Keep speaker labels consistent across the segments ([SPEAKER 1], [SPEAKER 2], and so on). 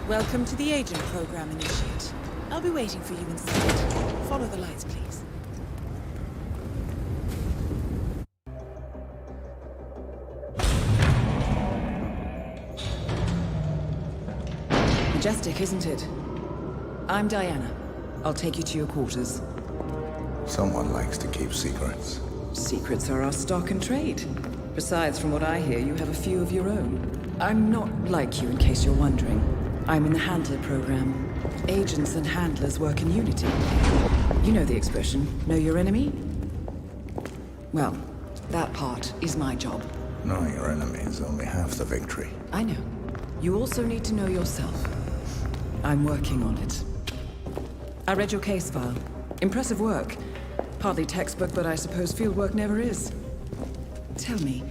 [SPEAKER 1] Welcome to the agent program, Initiate. I'll be waiting for you inside. Follow the lights, please. Majestic, isn't it? I'm Diana. I'll take you to your quarters.
[SPEAKER 2] Someone likes to keep secrets.
[SPEAKER 1] Secrets are our stock and trade. Besides, from what I hear, you have a few of your own. I'm not like you, in case you're wondering. I'm in the Handler program. Agents and handlers work in unity. You know the expression, know your enemy? Well, that part is my job.
[SPEAKER 2] Knowing your enemy is only half the victory.
[SPEAKER 1] I know. You also need to know yourself. I'm working on it. I read your case file. Impressive work. Hardly textbook, but I suppose fieldwork never is. Tell me,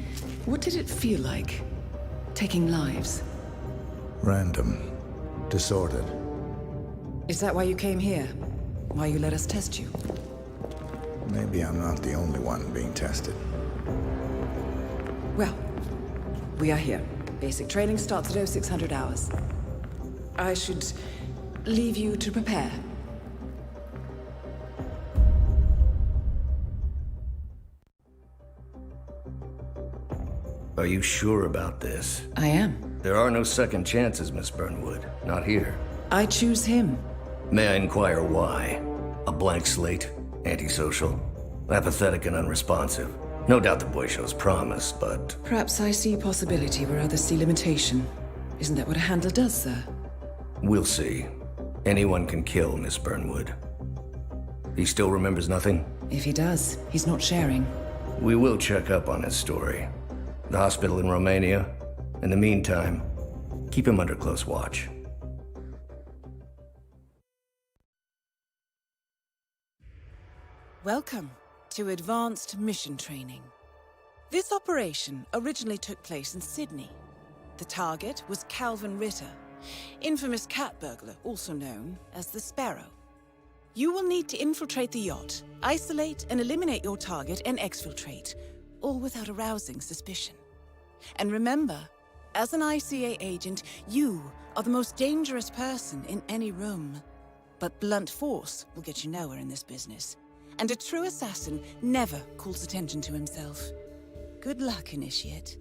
[SPEAKER 1] what did it feel like, taking lives?
[SPEAKER 2] Random. Disordered.
[SPEAKER 1] Is that why you came here? Why you let us test you?
[SPEAKER 2] Maybe I'm not the only one being tested.
[SPEAKER 1] Well, we are here. Basic training starts at 0600 hours. I should leave you to prepare.
[SPEAKER 3] Are you sure about this?
[SPEAKER 1] I am.
[SPEAKER 3] There are no second chances, Miss Burnwood. Not here.
[SPEAKER 1] I choose him.
[SPEAKER 3] May I inquire why? A blank slate? Antisocial? Apathetic and unresponsive? No doubt the boy shows promise, but...
[SPEAKER 1] Perhaps I see possibility where others see limitation. Isn't that what a handler does, sir?
[SPEAKER 3] We'll see. Anyone can kill Miss Burnwood. He still remembers nothing?
[SPEAKER 1] If he does, he's not sharing.
[SPEAKER 3] We will check up on his story. The hospital in Romania. In the meantime, keep him under close watch.
[SPEAKER 1] Welcome to Advanced Mission Training. This operation originally took place in Sydney. The target was Calvin Ritter, infamous cat burglar, also known as the Sparrow. You will need to infiltrate the yacht, isolate and eliminate your target, and exfiltrate, all without arousing suspicion. And remember, as an ICA agent, you are the most dangerous person in any room. But blunt force will get you nowhere in this business. And a true assassin never calls attention to himself. Good luck, Initiate.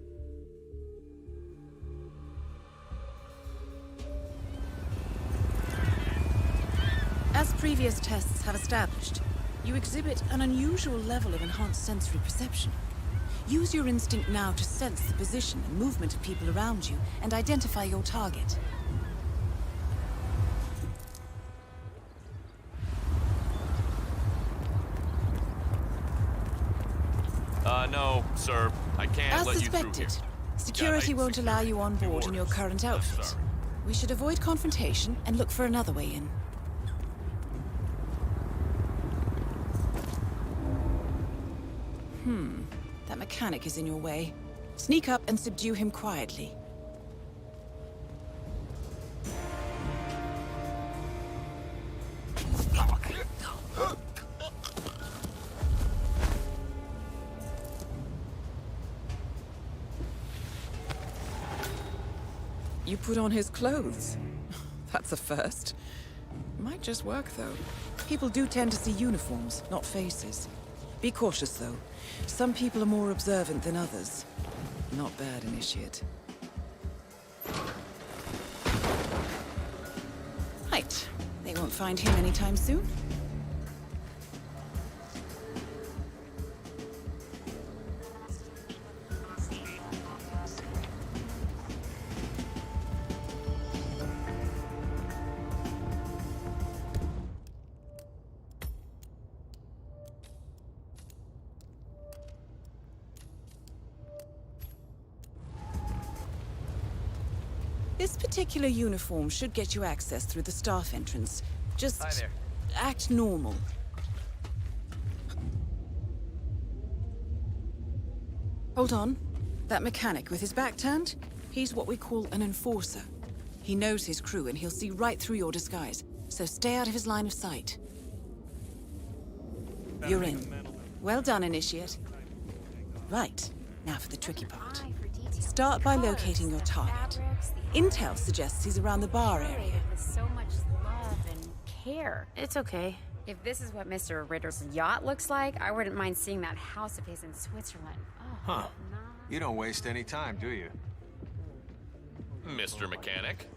[SPEAKER 1] As previous tests have established, you exhibit an unusual level of enhanced sensory perception. Use your instinct now to sense the position and movement of people around you and identify your target.
[SPEAKER 4] No, sir. I can't let you through here.
[SPEAKER 1] As suspected, security won't allow you on board in your current outfit. We should avoid confrontation and look for another way in. That mechanic is in your way. Sneak up and subdue him quietly. You put on his clothes. That's a first. Might just work, though. People do tend to see uniforms, not faces. Be cautious, though. Some people are more observant than others. Not bad, Initiate. Right. They won't find him anytime soon. This particular uniform should get you access through the staff entrance. Just act normal. Hold on. That mechanic with his back turned? He's what we call an enforcer. He knows his crew and he'll see right through your disguise, so stay out of his line of sight. You're in. Well done, Initiate. Right, now for the tricky part. Start by locating your target. Intel suggests he's around the bar area.
[SPEAKER 5] With so much love and care. It's okay. If this is what Mr. Ritter's yacht looks like, I wouldn't mind seeing that house of his in Switzerland. Oh,
[SPEAKER 6] Huh. You don't waste any time, do you?
[SPEAKER 4] Mr. Mechanic.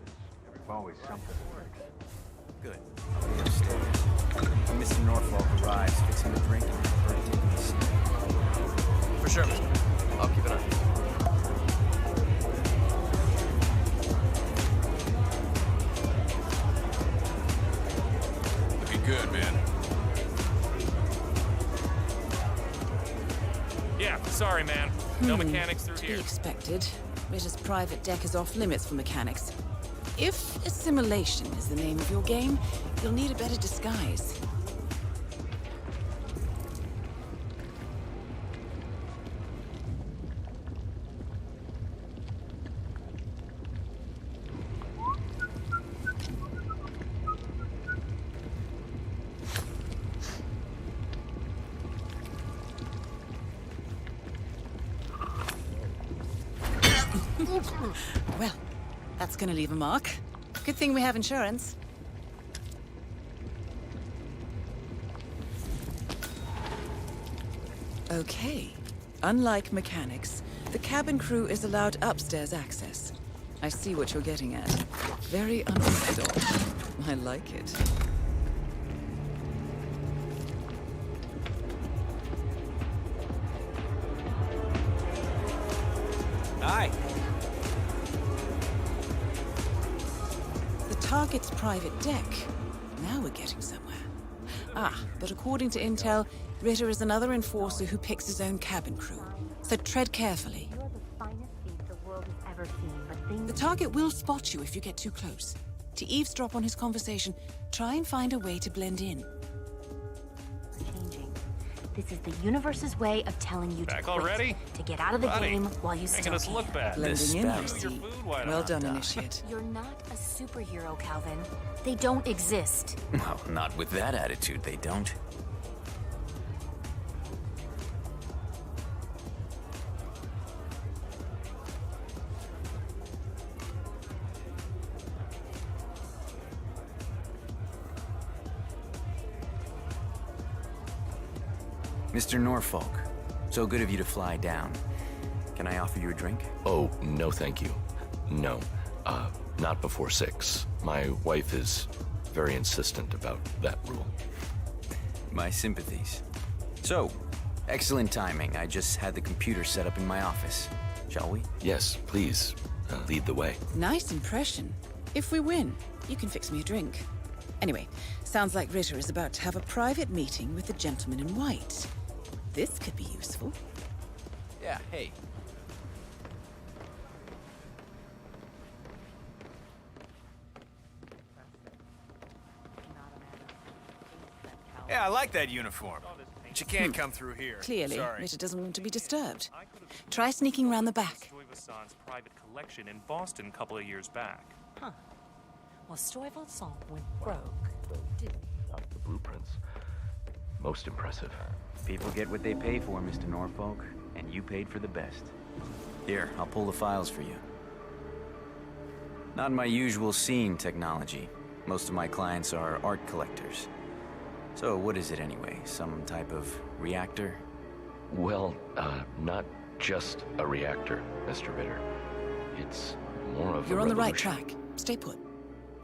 [SPEAKER 6] Always something.
[SPEAKER 7] Good. I'll be upstairs. When Mr. Norfolk arrives, fix him a drink and prefer to take a seat.
[SPEAKER 3] For sure, mister. I'll keep an eye.
[SPEAKER 6] Looking good, man.
[SPEAKER 4] Yeah, sorry, man. No mechanics through
[SPEAKER 1] To be
[SPEAKER 4] here.
[SPEAKER 1] expected. Ritter's private deck is off limits for mechanics. If assimilation is the name of your game, you'll need a better disguise. Well, that's gonna leave a mark. Good thing we have insurance. Okay. Unlike mechanics, the cabin crew is allowed upstairs access. I see what you're getting at. Very unorthodox. I like it.
[SPEAKER 7] Aye.
[SPEAKER 1] The target's private deck. Now we're getting somewhere. But according to intel, Ritter is another enforcer who picks his own cabin crew. So tread carefully.
[SPEAKER 5] You're the finest thief the world has ever seen, but things...
[SPEAKER 1] The target will spot you if you get too close. To eavesdrop on his conversation, try and find a way to blend in.
[SPEAKER 5] changing. This is the universe's way of telling you
[SPEAKER 4] Back
[SPEAKER 5] to quit,
[SPEAKER 4] already?
[SPEAKER 5] to get out of the
[SPEAKER 4] Buddy,
[SPEAKER 5] game while you
[SPEAKER 4] making
[SPEAKER 5] still
[SPEAKER 4] us
[SPEAKER 5] can.
[SPEAKER 4] look bad.
[SPEAKER 1] Blending in, I
[SPEAKER 7] Chew
[SPEAKER 1] see.
[SPEAKER 4] your food, why
[SPEAKER 1] Well
[SPEAKER 4] not?
[SPEAKER 1] done, Initiate.
[SPEAKER 5] You're not a superhero, Calvin. They don't exist.
[SPEAKER 7] Well, not with that attitude, they don't. Mr. Norfolk, so good of you to fly down. Can I offer you a drink?
[SPEAKER 8] Oh, no thank you. No. Not before 6. My wife is very insistent about that rule.
[SPEAKER 7] My sympathies. So, excellent timing. I just had the computer set up in my office. Shall we?
[SPEAKER 8] Yes, please, lead the way.
[SPEAKER 1] Nice impression. If we win, you can fix me a drink. Anyway, sounds like Ritter is about to have a private meeting with the gentleman in white. This could be useful.
[SPEAKER 7] Yeah, hey. Yeah, I like that uniform. But you can't come through here.
[SPEAKER 1] Clearly,
[SPEAKER 7] Sorry.
[SPEAKER 1] Ritter doesn't want to be disturbed. Try sneaking round the back.
[SPEAKER 9] Stuyvesant's private collection in Boston a couple of years back.
[SPEAKER 5] Well, Stuyvesant went broke.
[SPEAKER 8] The blueprints. Most impressive.
[SPEAKER 7] People get what they pay for, Mr. Norfolk, and you paid for the best. Here, I'll pull the files for you. Not my usual scene technology. Most of my clients are art collectors. So what is it anyway? Some type of reactor?
[SPEAKER 8] Well, not just a reactor, Mr. Ritter. It's more of a
[SPEAKER 1] You're on the right
[SPEAKER 8] revolution.
[SPEAKER 1] track. Stay put.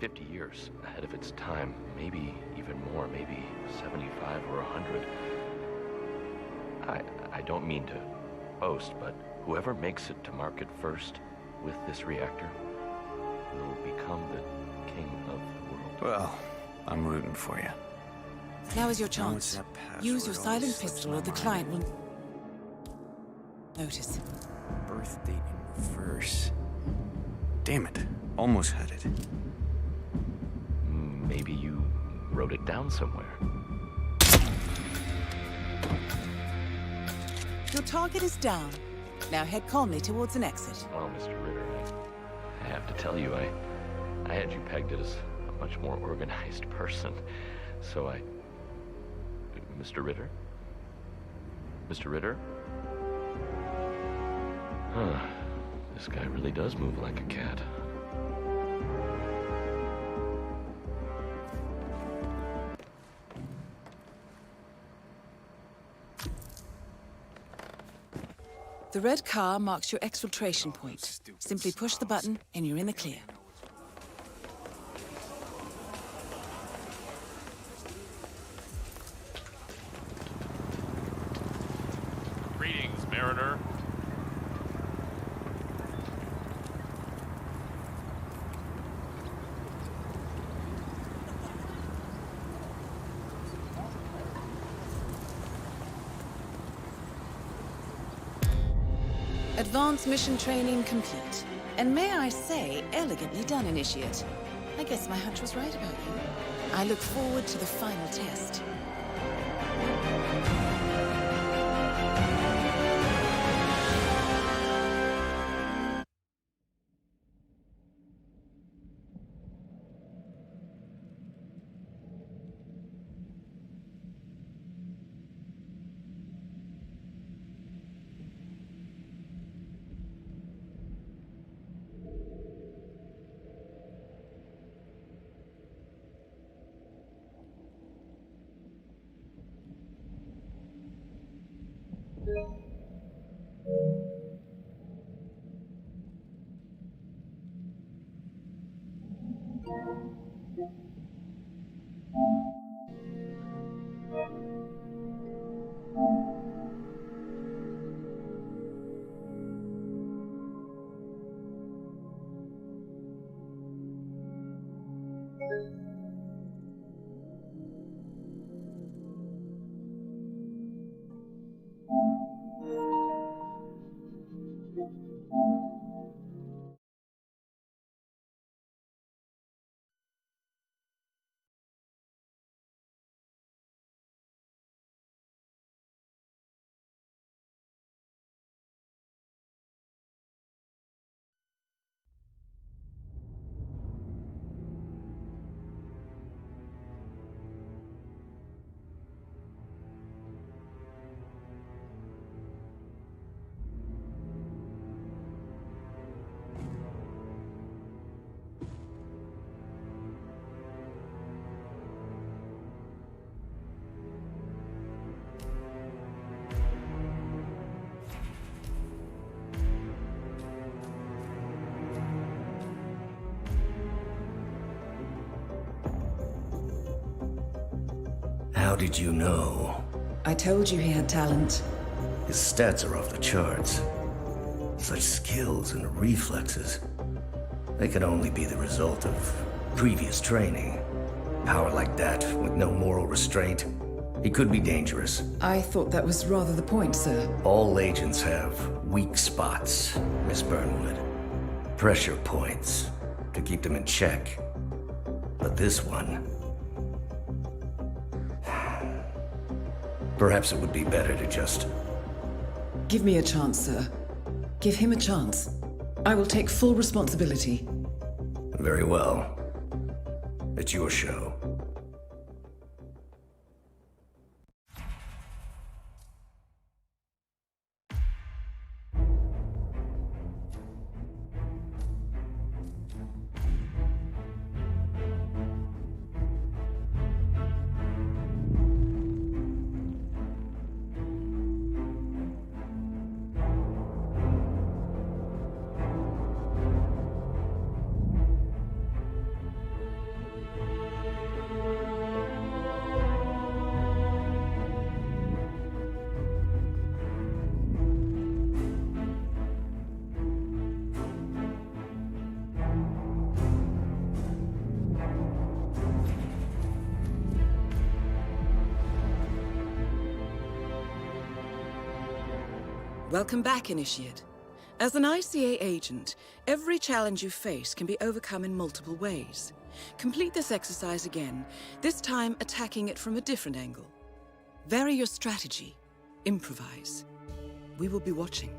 [SPEAKER 8] 50 years ahead of its time, maybe even more, maybe 75 or 100. I don't mean to boast, but whoever makes it to market first with this reactor will become the king of the world.
[SPEAKER 7] Well, I'm rooting for you.
[SPEAKER 1] Now is your
[SPEAKER 7] Now it's
[SPEAKER 1] chance.
[SPEAKER 7] that password
[SPEAKER 1] Use your
[SPEAKER 7] always
[SPEAKER 1] silent
[SPEAKER 7] slips
[SPEAKER 1] pistol
[SPEAKER 7] my
[SPEAKER 1] or the
[SPEAKER 7] mind.
[SPEAKER 1] client will notice.
[SPEAKER 7] Birth date in reverse. Damn it. Almost had it.
[SPEAKER 8] Maybe you wrote it down somewhere.
[SPEAKER 1] Your target is down. Now head calmly towards an exit.
[SPEAKER 8] Well, Mr. Ritter, I have to tell you, I had you pegged as a much more organized person. So Mr. Ritter? Mr. Ritter? Huh. This guy really does move like a cat.
[SPEAKER 1] The red car marks your exfiltration point. Simply push the button and you're in the clear.
[SPEAKER 4] Greetings, Mariner.
[SPEAKER 1] Advanced mission training complete. And may I say, elegantly done, Initiate. I guess my hunch was right about you. I look forward to the final test.
[SPEAKER 3] How did you know?
[SPEAKER 1] I told you he had talent.
[SPEAKER 3] His stats are off the charts. Such skills and reflexes. They could only be the result of previous training. Power like that, with no moral restraint. He could be dangerous.
[SPEAKER 1] I thought that was rather the point, sir.
[SPEAKER 3] All agents have weak spots, Miss Burnwood. Pressure points to keep them in check. But this one... Perhaps it would be better to just...
[SPEAKER 1] Give me a chance, sir. Give him a chance. I will take full responsibility.
[SPEAKER 3] Very well. It's your show.
[SPEAKER 1] Welcome back, Initiate. As an ICA agent, every challenge you face can be overcome in multiple ways. Complete this exercise again, this time attacking it from a different angle. Vary your strategy. Improvise. We will be watching.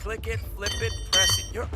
[SPEAKER 10] click it, flip it, press it. You're...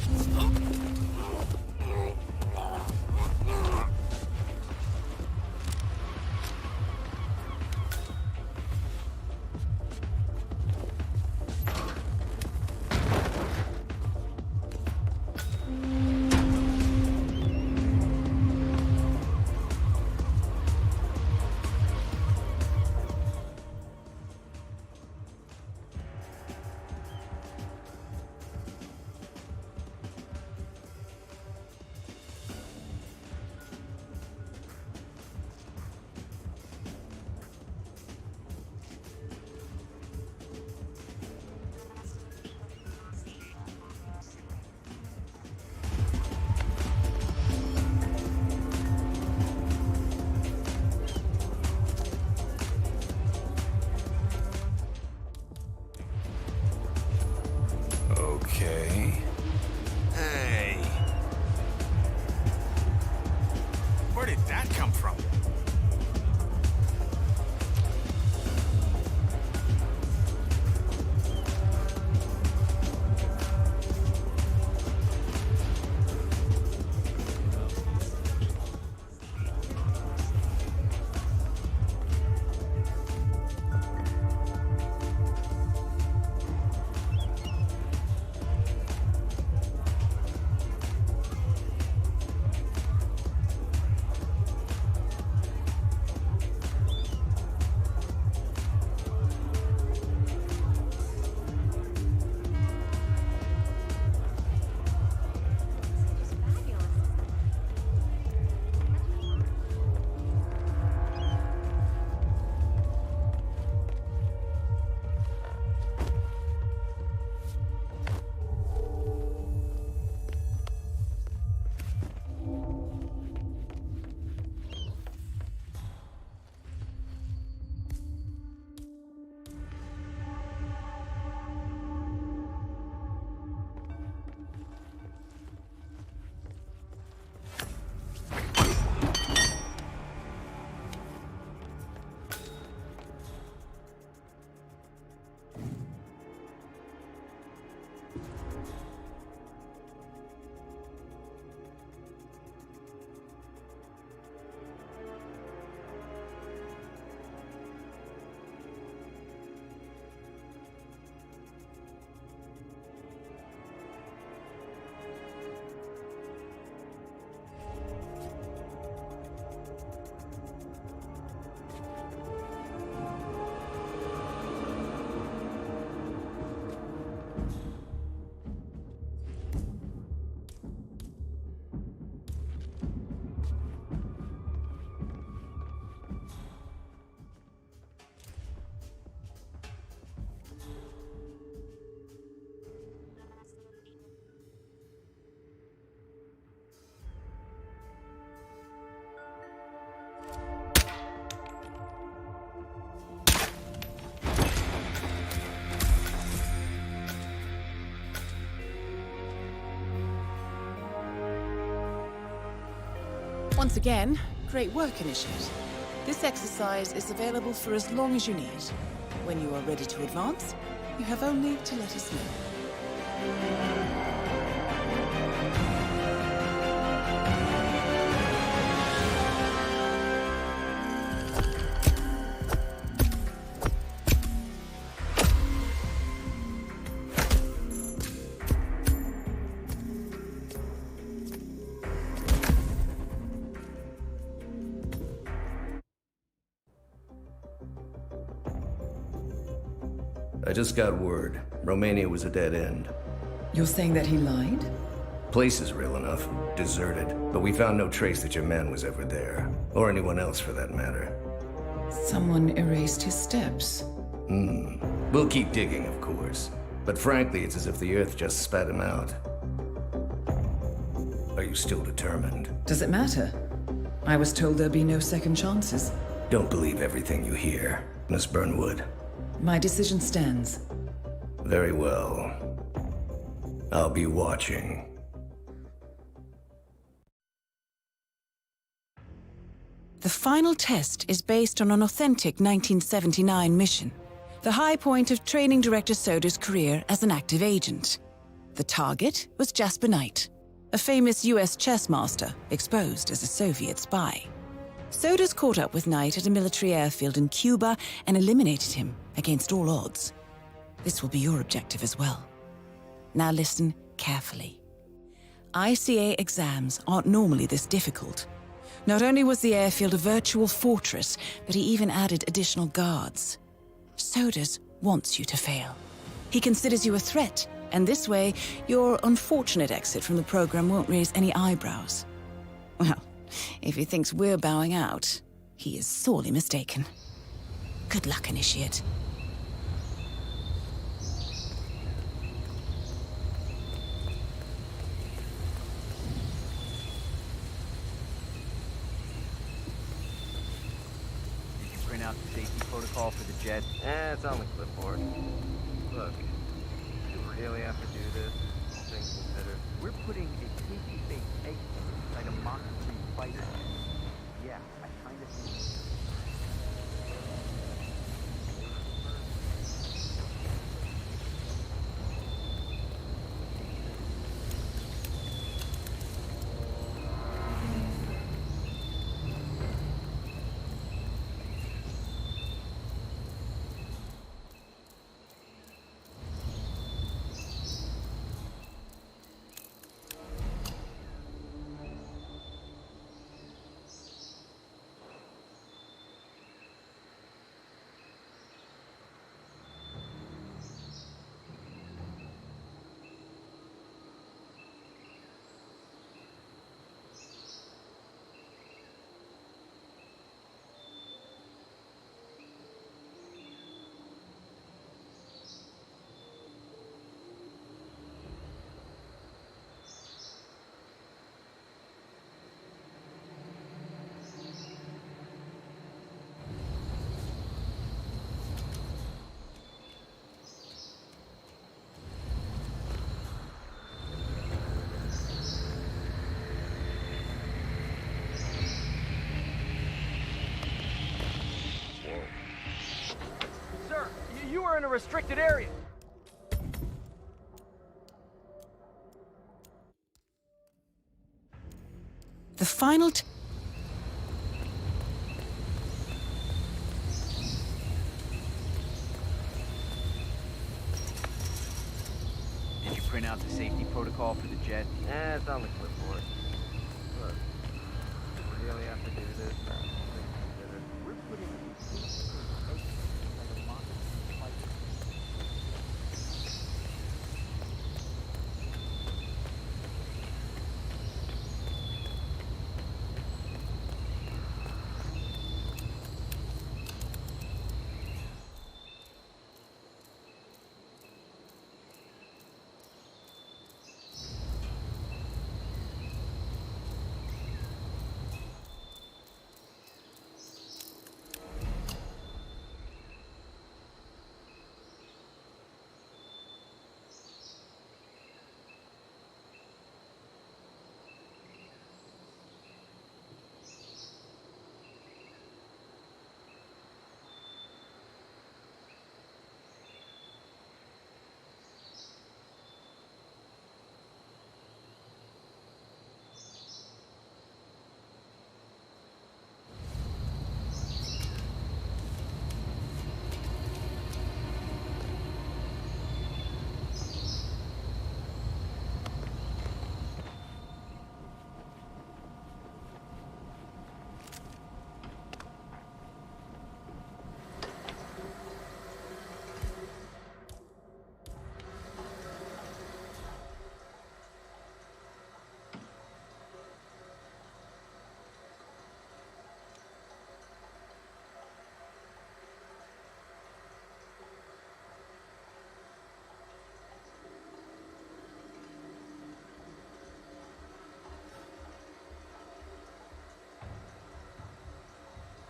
[SPEAKER 2] Okay.
[SPEAKER 10] Hey. Where did that come from?
[SPEAKER 1] Once again, great work, Initiate. This exercise is available for as long as you need. When you are ready to advance, you have only to let us know.
[SPEAKER 3] I just got word. Romania was a dead end.
[SPEAKER 11] You're saying that he lied?
[SPEAKER 3] Place is real enough. Deserted. But we found no trace that your man was ever there. Or anyone else for that matter.
[SPEAKER 11] Someone erased his steps.
[SPEAKER 3] We'll keep digging, of course. But frankly, it's as if the Earth just spat him out. Are you still determined?
[SPEAKER 11] Does it matter? I was told there'd be no second chances.
[SPEAKER 3] Don't believe everything you hear, Miss Burnwood.
[SPEAKER 11] My decision stands.
[SPEAKER 3] Very well. I'll be watching.
[SPEAKER 1] The final test is based on an authentic 1979 mission, the high point of Training Director Soda's career as an active agent. The target was Jasper Knight, a famous US chess master exposed as a Soviet spy. Sodas caught up with Knight at a military airfield in Cuba and eliminated him against all odds. This will be your objective as well. Now listen carefully. ICA exams aren't normally this difficult. Not only was the airfield a virtual fortress, but he even added additional guards. Sodas wants you to fail. He considers you a threat, and this way, your unfortunate exit from the program won't raise any eyebrows. Well, if he thinks we're bowing out, he is sorely mistaken. Good luck, Initiate.
[SPEAKER 12] Did you print out the safety protocol for the jet?
[SPEAKER 13] It's on the clipboard. Look, do we really have to do this? All things considered.
[SPEAKER 12] We're putting a safety-based egg inside a Mach 3 fighter. Yeah, I kind of think.
[SPEAKER 13] Sir, you are in a restricted area.
[SPEAKER 1] The final
[SPEAKER 12] Did you print out the safety protocol for the jet?
[SPEAKER 13] It's on the clipboard. Look, do we really have to do this? All things considered.
[SPEAKER 12] We're putting a safety-based egg inside a Mach 3 fighter.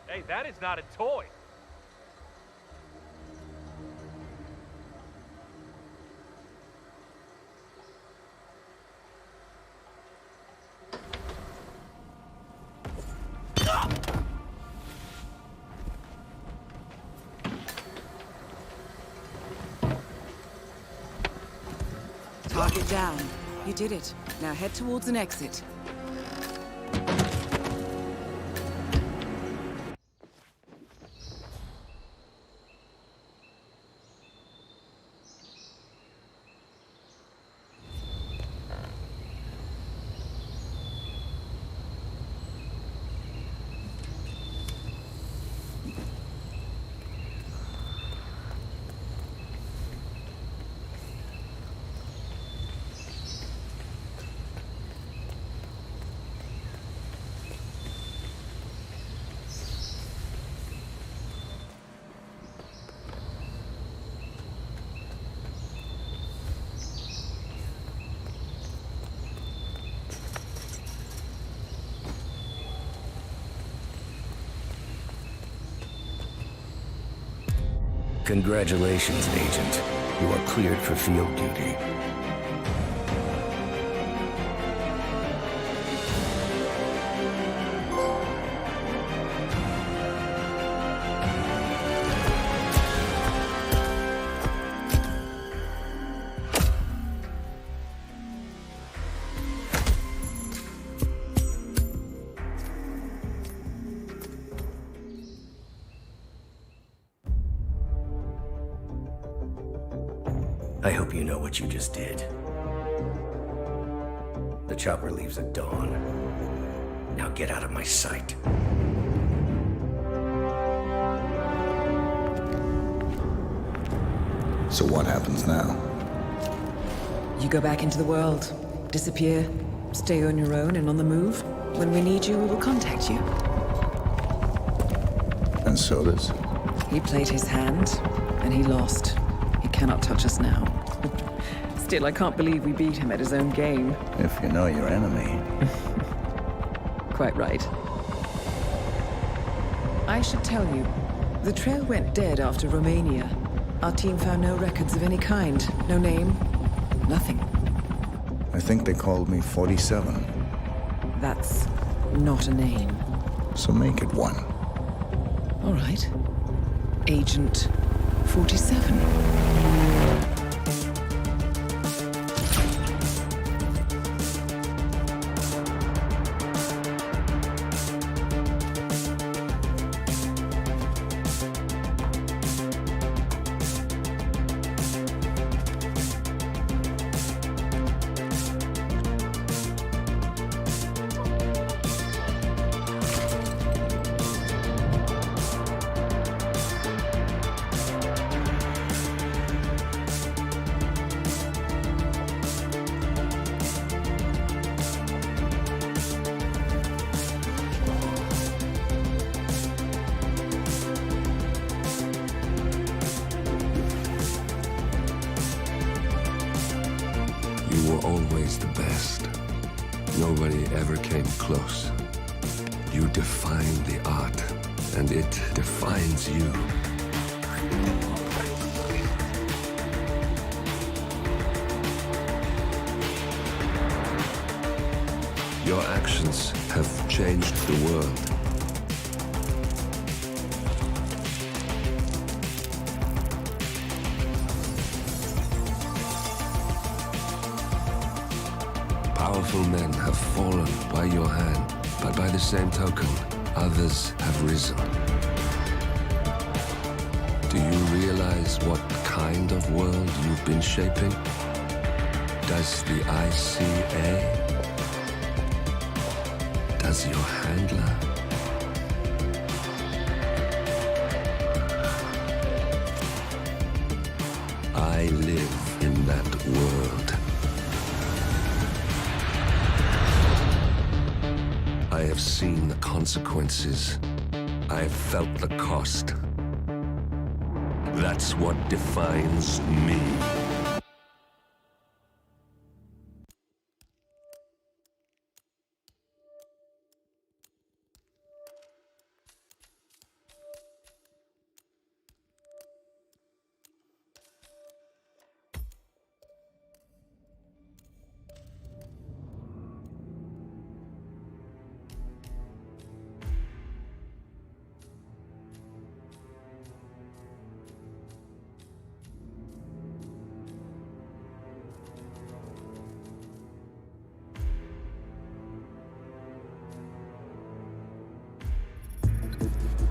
[SPEAKER 9] Hey, that is not a toy.
[SPEAKER 1] Target down. You did it. Now head towards an exit.
[SPEAKER 3] Congratulations, Agent. You are cleared for field duty. I hope you know what you just did. The chopper leaves at dawn. Now get out of my sight.
[SPEAKER 2] So what happens now?
[SPEAKER 11] You go back into the world, disappear, stay on your own and on the move. When we need you, we will contact you.
[SPEAKER 2] And so does?
[SPEAKER 11] He played his hand, and he lost. He cannot touch us now. Still, I can't believe we beat him at his own game.
[SPEAKER 2] If you know your enemy.
[SPEAKER 11] Quite right. I should tell you, the trail went dead after Romania. Our team found no records of any kind. No name, nothing.
[SPEAKER 2] I think they called me 47.
[SPEAKER 11] That's not a name.
[SPEAKER 2] So make it one.
[SPEAKER 11] All right. Agent 47.
[SPEAKER 14] You were always the best. Nobody ever came close. You define the art, and it defines you. Your actions have changed the world. Powerful men have fallen by your hand, but by the same token, others have risen. Do you realize what kind of world you've been shaping? Does the ICA? Does your handler? I live in that world. I have seen the consequences. I have felt the cost. That's what defines me.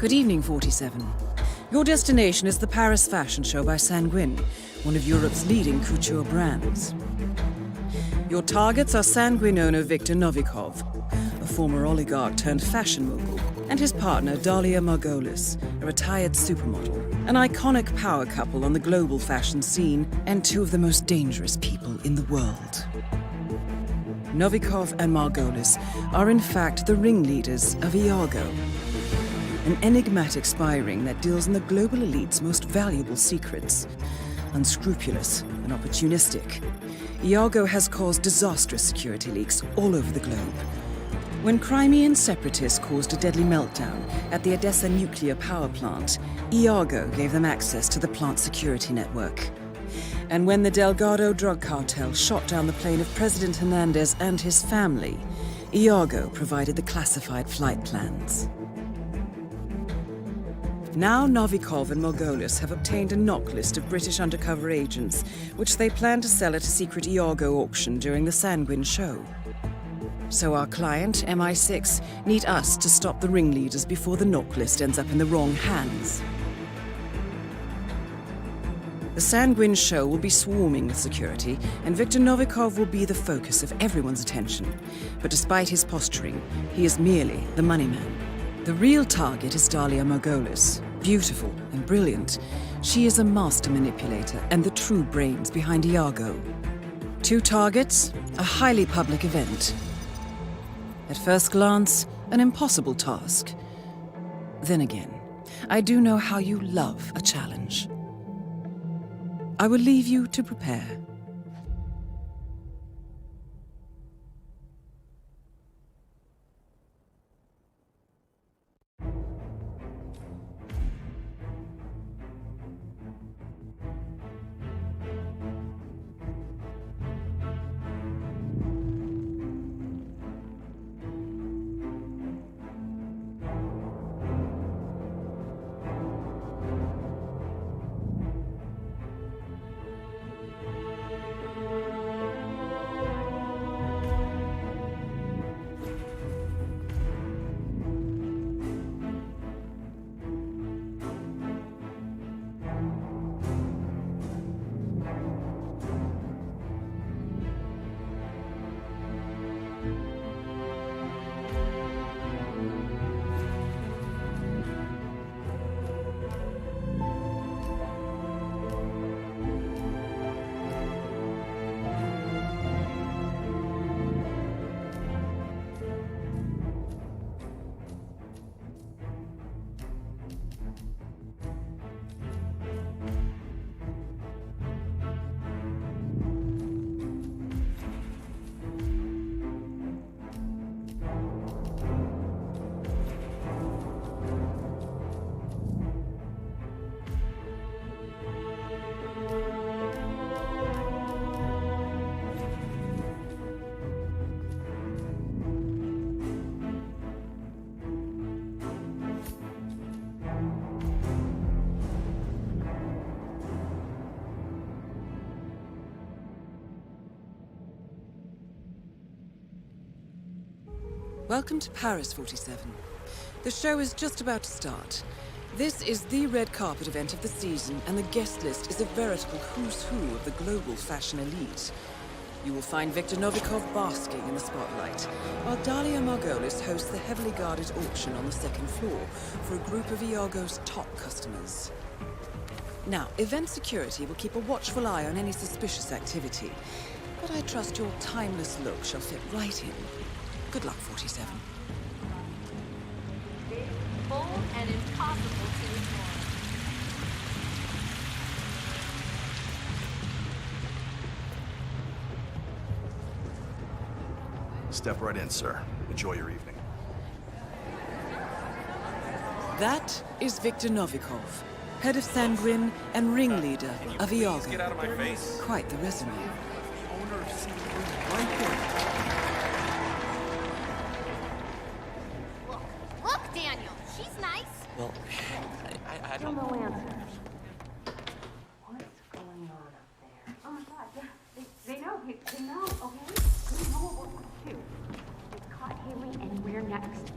[SPEAKER 1] Good evening, 47. Your destination is the Paris Fashion Show by Sanguine, one of Europe's leading couture brands. Your targets are Sanguine owner Viktor Novikov, a former oligarch turned fashion mogul, and his partner Dalia Margolis, a retired supermodel, an iconic power couple on the global fashion scene, and two of the most dangerous people in the world. Novikov and Margolis are in fact the ringleaders of Iago, an enigmatic spy ring that deals in the global elite's most valuable secrets. Unscrupulous and opportunistic, Iago has caused disastrous security leaks all over the globe. When Crimean separatists caused a deadly meltdown at the Odessa nuclear power plant, Iago gave them access to the plant's security network. And when the Delgado drug cartel shot down the plane of President Hernandez and his family, Iago provided the classified flight plans. Now Novikov and Margolis have obtained a knock list of British undercover agents, which they plan to sell at a secret Iago auction during the Sanguine show. So our client, MI6, need us to stop the ringleaders before the knock list ends up in the wrong hands. The Sanguine show will be swarming with security, and Viktor Novikov will be the focus of everyone's attention. But despite his posturing, he is merely the money man. The real target is Dalia Margolis. Beautiful and brilliant, she is a master manipulator and the true brains behind Iago. Two targets, a highly public event. At first glance, an impossible task. Then again, I do know how you love a challenge. I will leave you to prepare. Welcome to Paris, 47. The show is just about to start. This is the red carpet event of the season, and the guest list is a veritable who's who of the global fashion elite. You will find Viktor Novikov basking in the spotlight, while Dalia Margolis hosts the heavily guarded auction on the second floor for a group of Iago's top customers. Now, event security will keep a watchful eye on any suspicious activity, but I trust your timeless look shall fit right in. Good luck, 47.
[SPEAKER 15] Big, bold, and impossible to ignore.
[SPEAKER 10] Step right in, sir. Enjoy your evening.
[SPEAKER 1] That is Viktor Novikov, head of Sanguine and ringleader of Iago.
[SPEAKER 10] Get out of my face.
[SPEAKER 1] Quite the resume.
[SPEAKER 10] Owner of Sanguine, right there.
[SPEAKER 15] Look, Daniel, she's nice.
[SPEAKER 7] Well, I don't
[SPEAKER 15] know.
[SPEAKER 5] What's going on up there? Oh my god, yeah, they know, they know, okay? They know what we're up to. They caught Haley, and we're next.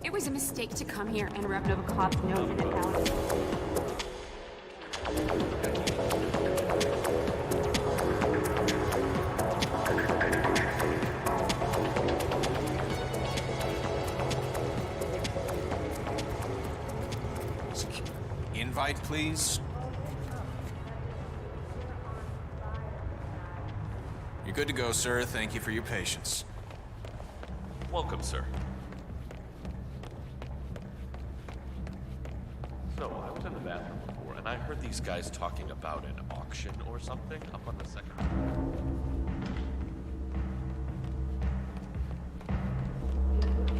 [SPEAKER 5] It was always a mistake to come here and rub Novikov's nose in it, Alex.
[SPEAKER 6] Invite, please. You're good to go, sir. Thank you for your patience.
[SPEAKER 4] Welcome, sir. So, I was in the bathroom before, and I heard these guys talking about an auction or something up on the second floor.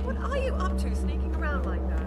[SPEAKER 16] What are you up to, sneaking around like that?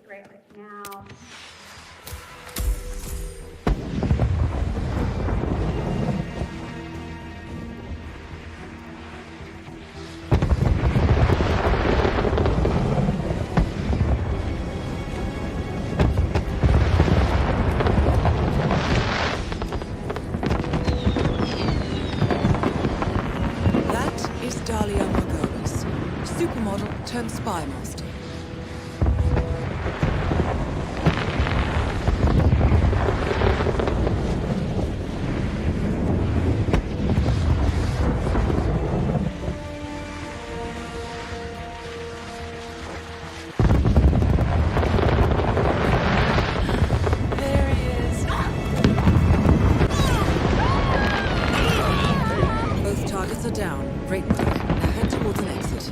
[SPEAKER 5] Great, like now.
[SPEAKER 1] Supermodel turned spy master. There he is. Both targets are down. Great work. Now head towards an exit.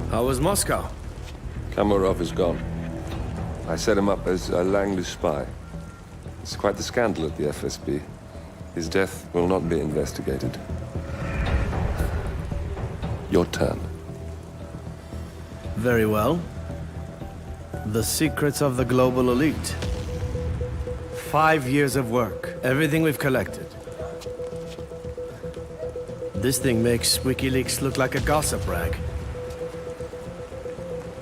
[SPEAKER 17] How was Moscow?
[SPEAKER 14] Kamarov is gone. I set him up as a Langley spy. It's quite the scandal at the FSB. His death will not be investigated. Your turn.
[SPEAKER 17] Very well. The secrets of the global elite. 5 years of work, everything we've collected. This thing makes WikiLeaks look like a gossip rag.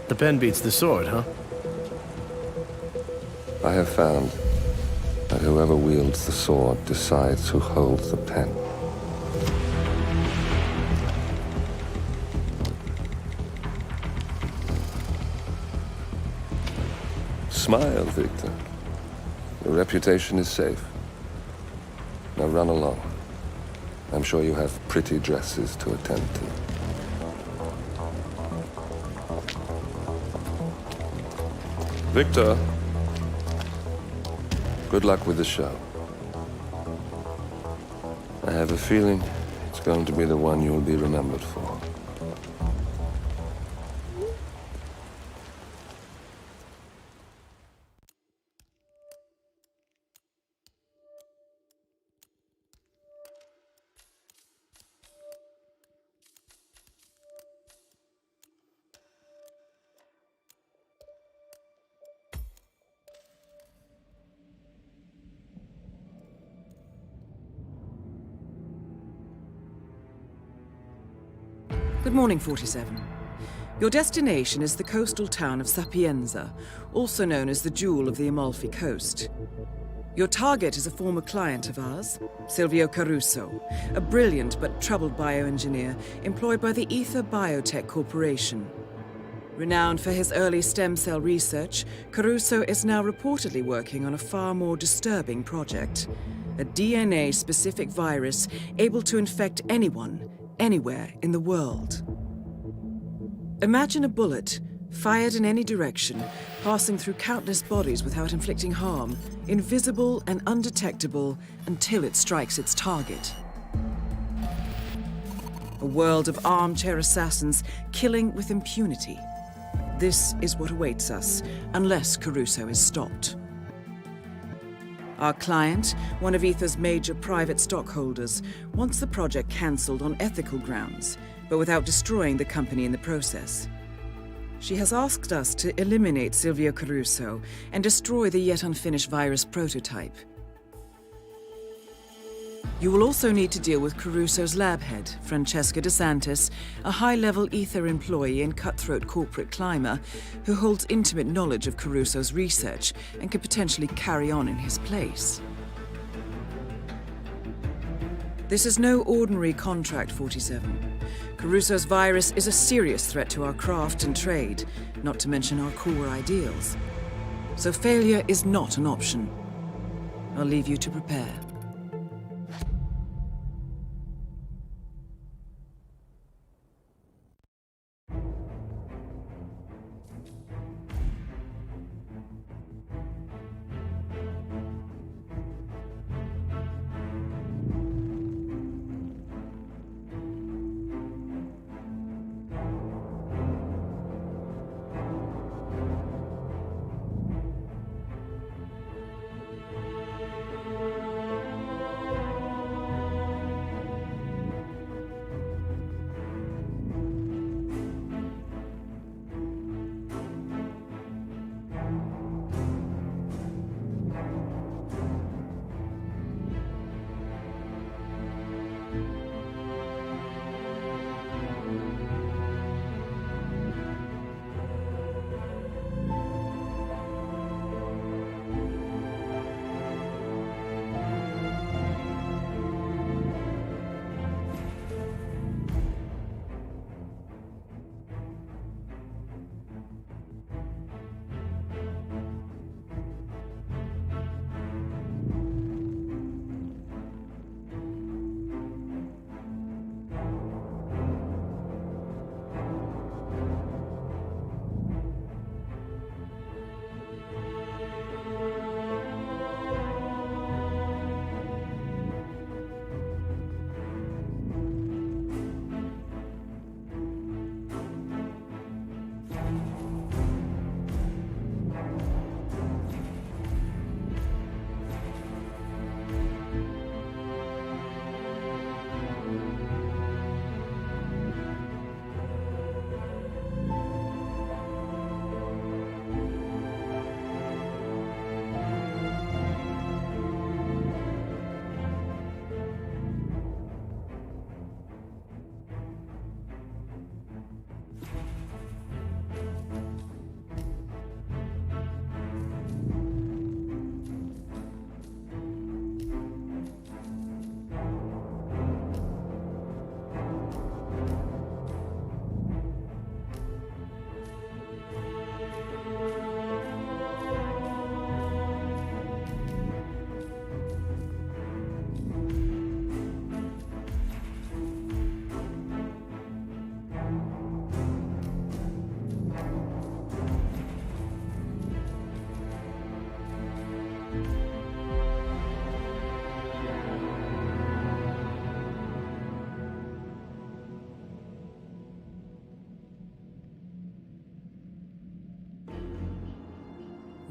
[SPEAKER 17] The pen beats the sword, huh?
[SPEAKER 14] I have found that whoever wields the sword decides who holds the pen. Smile, Victor. Your reputation is safe. Now run along. I'm sure you have pretty dresses to attend to. Victor, good luck with the show. I have a feeling it's going to be the one you'll be remembered for.
[SPEAKER 1] Good morning, 47. Your destination is the coastal town of Sapienza, also known as the Jewel of the Amalfi Coast. Your target is a former client of ours, Silvio Caruso, a brilliant but troubled bioengineer employed by the Ether Biotech Corporation. Renowned for his early stem cell research, Caruso is now reportedly working on a far more disturbing project, a DNA-specific virus able to infect anyone, anywhere in the world. Imagine a bullet, fired in any direction, passing through countless bodies without inflicting harm, invisible and undetectable until it strikes its target. A world of armchair assassins killing with impunity. This is what awaits us, unless Caruso is stopped. Our client, one of Ether's major private stockholders, wants the project cancelled on ethical grounds, but without destroying the company in the process. She has asked us to eliminate Silvio Caruso and destroy the yet unfinished virus prototype. You will also need to deal with Caruso's lab head, Francesca DeSantis, a high-level Ether employee and cutthroat corporate climber who holds intimate knowledge of Caruso's research and could potentially carry on in his place. This is no ordinary contract, 47. Caruso's virus is a serious threat to our craft and trade, not to mention our core ideals. So failure is not an option. I'll leave you to prepare.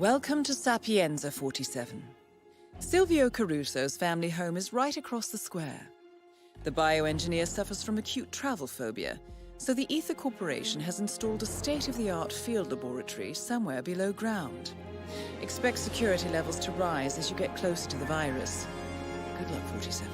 [SPEAKER 1] Welcome to Sapienza 47. Silvio Caruso's family home is right across the square. The bioengineer suffers from acute travel phobia, so the Ether Corporation has installed a state-of-the-art field laboratory somewhere below ground. Expect security levels to rise as you get closer to the virus. Good luck, 47.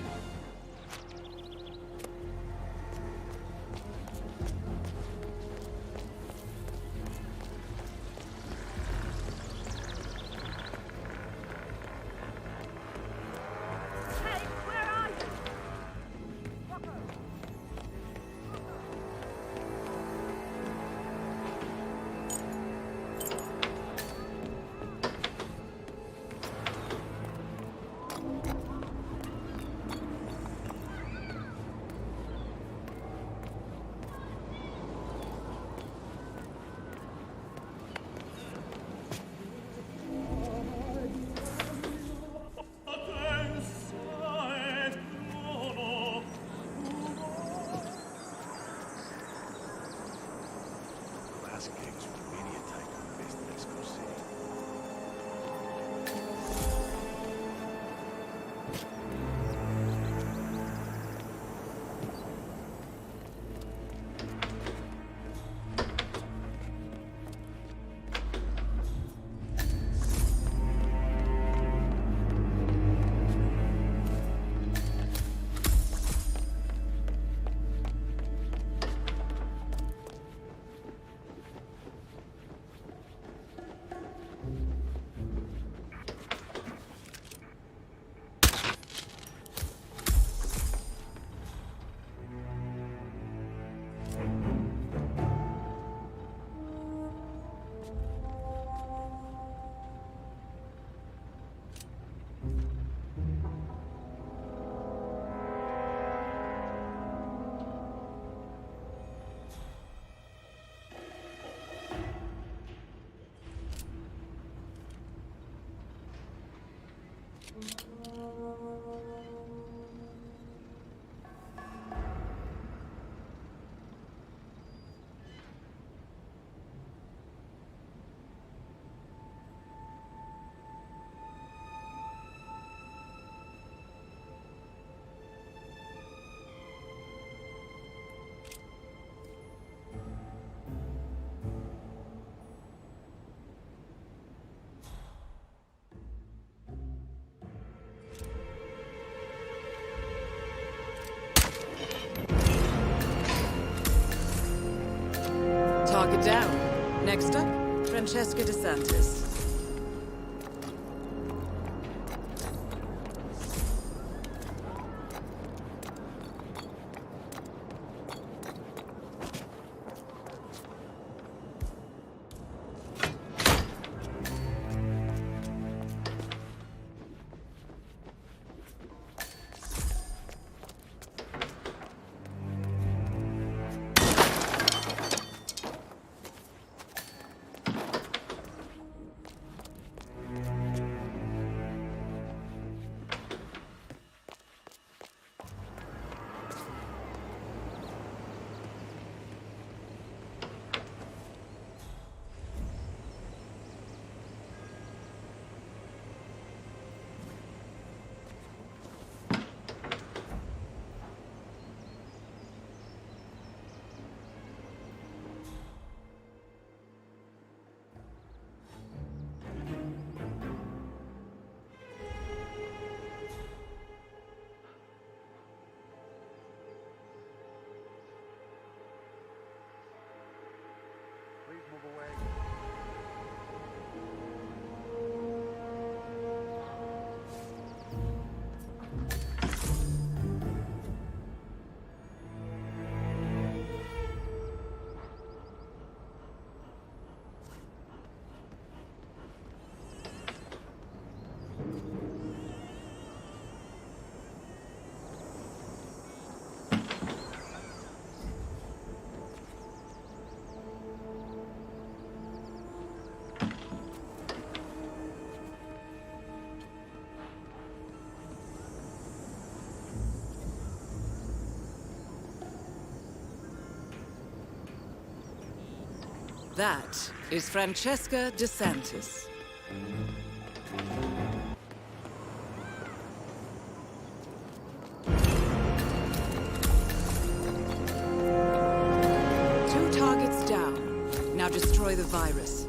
[SPEAKER 1] Target down. Next up, Francesca DeSantis.
[SPEAKER 12] Please move away.
[SPEAKER 1] That is Francesca DeSantis. destroy the virus.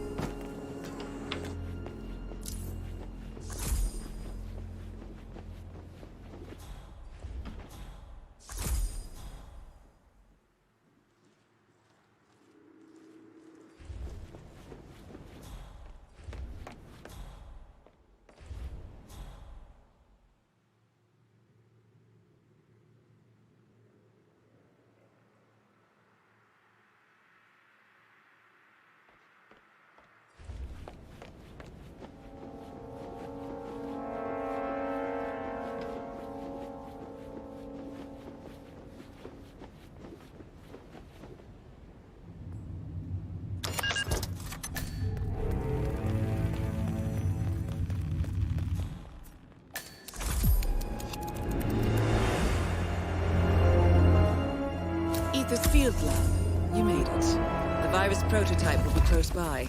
[SPEAKER 1] Ether's field lab. You made it. The virus prototype will be close by.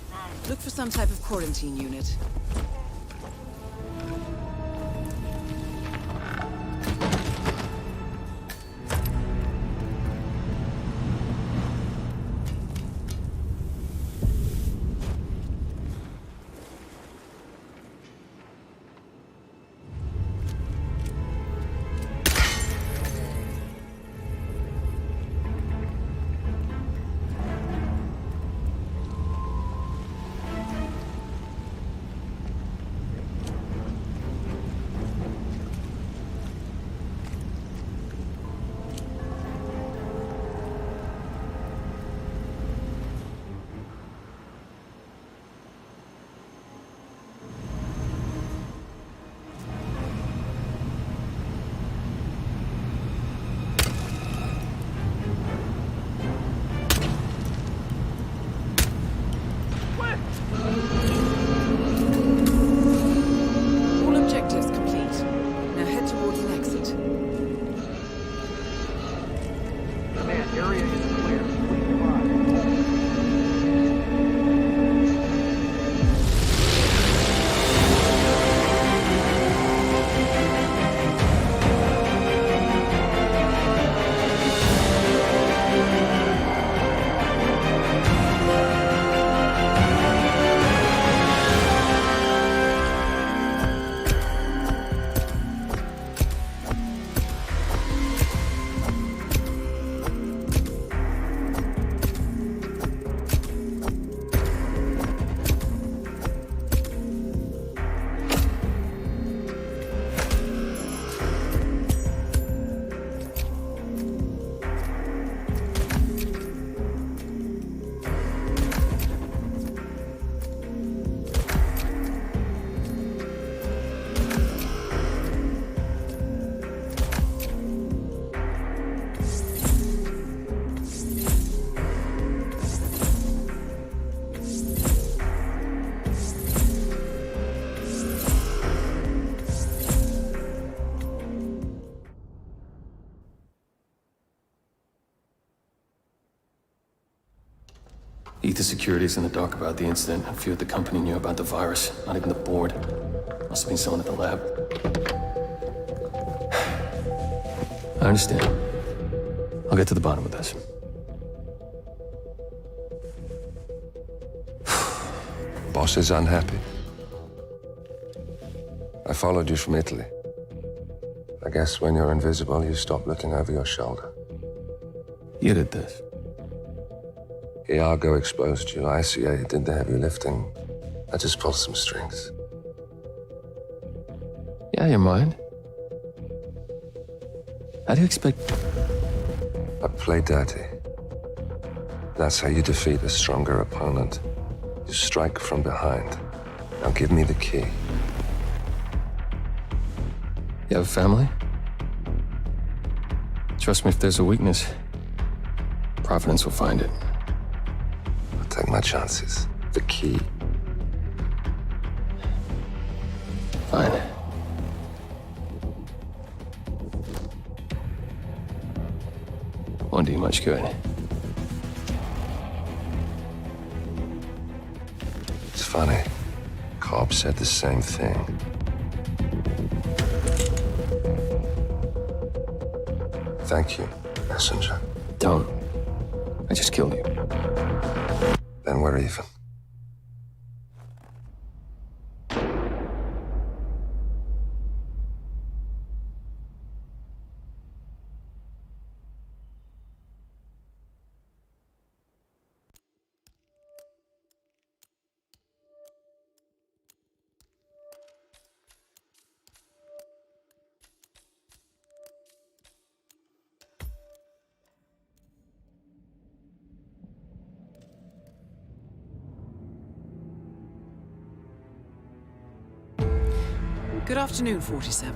[SPEAKER 1] Look for some type of quarantine unit.
[SPEAKER 18] Ether Security's in the dark about the incident. A few at the company knew about the virus. Not even the board. Must have been someone at the lab. I understand. I'll get to the bottom of this.
[SPEAKER 14] Boss is unhappy. I followed you from Italy. I guess when you're invisible, you stop looking over your shoulder.
[SPEAKER 18] You did this.
[SPEAKER 14] Iago exposed you. Ica did the heavy lifting. I just pulled some strings.
[SPEAKER 18] Yeah, you're mine. How do you expect...
[SPEAKER 14] I play dirty. That's how you defeat a stronger opponent. You strike from behind. Now give me the key.
[SPEAKER 18] You have a family? Trust me, if there's a weakness, Providence will find it.
[SPEAKER 14] I'll take my chances. The key.
[SPEAKER 18] Fine. Won't do you much good.
[SPEAKER 14] It's funny. Cobb said the same thing. Thank you, messenger.
[SPEAKER 18] Don't. I just killed you.
[SPEAKER 14] Then we're even.
[SPEAKER 11] Good afternoon, 47.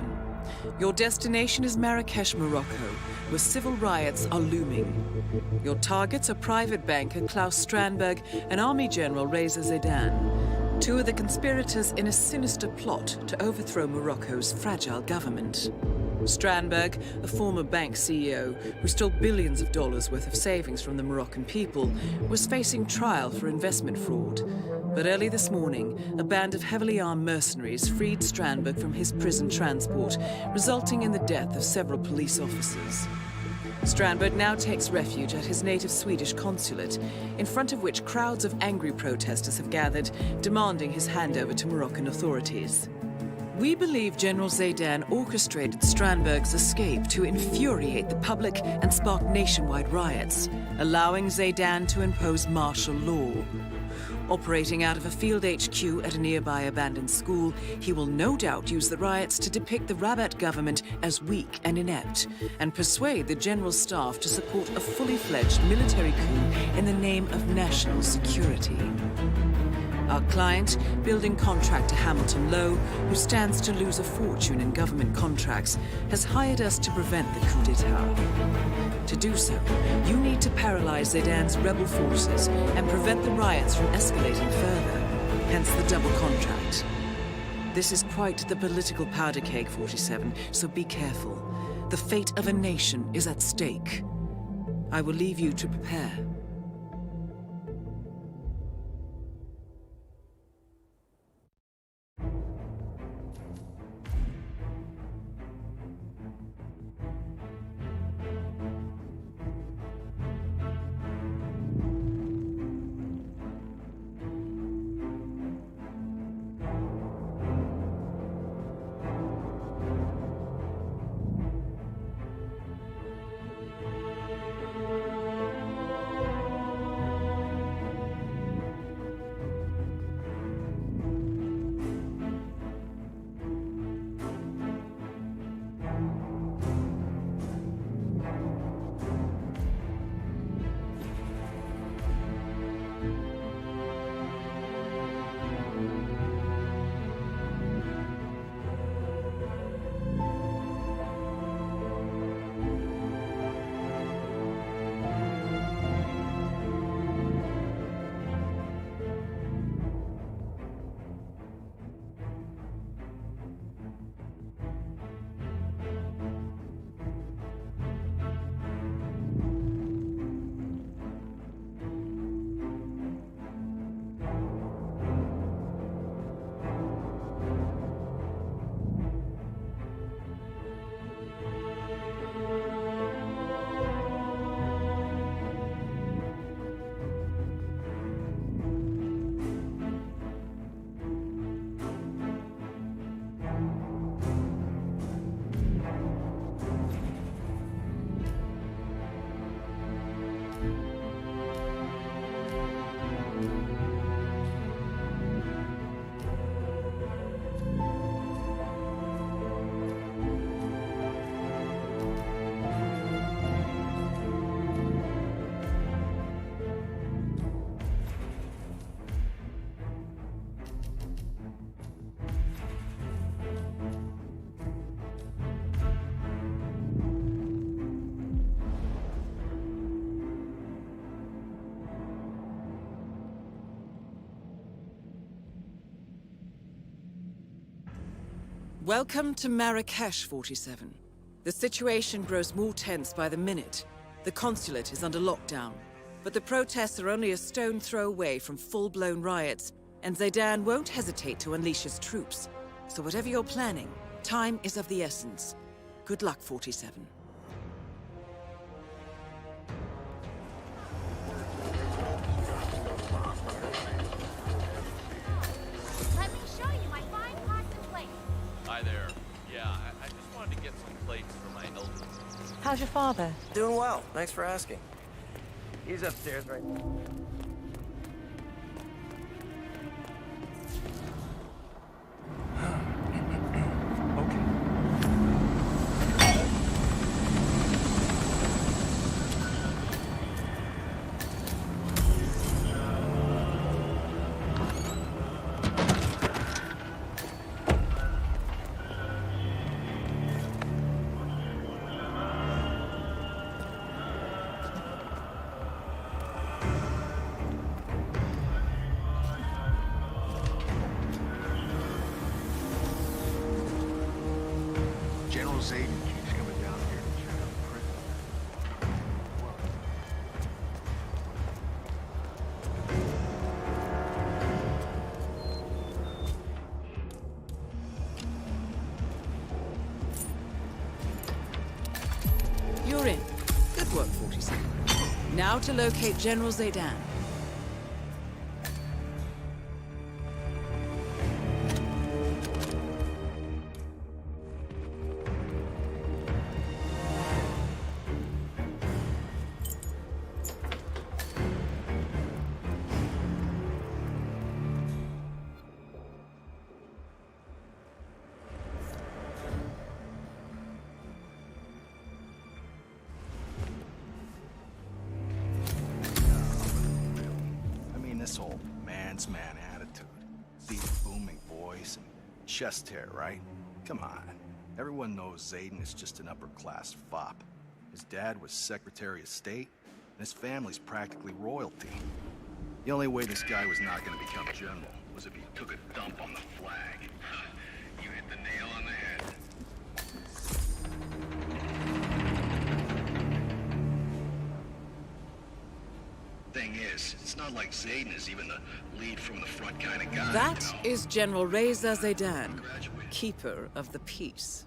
[SPEAKER 11] Your destination is Marrakesh, Morocco, where civil riots are looming. Your targets are private banker Klaus Strandberg and Army General Reza Zaidan, two of the conspirators in a sinister plot to overthrow Morocco's fragile government. Strandberg, a former bank CEO who stole billions of dollars worth of savings from the Moroccan people, was facing trial for investment fraud. But early this morning, a band of heavily armed mercenaries freed Strandberg from his prison transport, resulting in the death of several police officers. Strandberg now takes refuge at his native Swedish consulate, in front of which crowds of angry protesters have gathered, demanding his handover to Moroccan authorities. We believe General Zaidan orchestrated Strandberg's escape to infuriate the public and spark nationwide riots, allowing Zaidan to impose martial law. Operating out of a field HQ at a nearby abandoned school, he will no doubt use the riots to depict the Rabat government as weak and inept, and persuade the general staff to support a fully fledged military coup in the name of national security. Our client, building contractor Hamilton Lowe, who stands to lose a fortune in government contracts, has hired us to prevent the coup d'etat. To do so, you need to paralyze Zaidan's rebel forces and prevent the riots from escalating further, hence the double contract. This is quite the political powder keg, 47, so be careful. The fate of a nation is at stake. I will leave you to prepare. Welcome to Marrakesh, 47. The situation grows more tense by the minute. The consulate is under lockdown, but the protests are only a stone throw away from full-blown riots, and Zaidan won't hesitate to unleash his troops. So whatever you're planning, time is of the essence. Good luck, 47.
[SPEAKER 15] Let me show you my fine pots and plates.
[SPEAKER 4] Hi there. Yeah, I just wanted to get some plates for my elder.
[SPEAKER 19] How's your father?
[SPEAKER 13] Doing well. Thanks for asking. He's upstairs right now.
[SPEAKER 2] Zayden keeps coming down here to check on the prison.
[SPEAKER 1] You're in. Good work, 47. Now to locate General Zaydan.
[SPEAKER 10] This whole man's man attitude. Deep booming voice and chest hair, right? Come on. Everyone knows Zayden is just an upper-class fop. His dad was Secretary of State, and his family's practically royalty. The only way this guy was not going to become general was if he took a dump on the flag. You hit the nail on the head. Thing is, it's not like Zayden is even the lead from the front kind of guy.
[SPEAKER 1] That is General Reza Zaydan, Keeper of the Peace.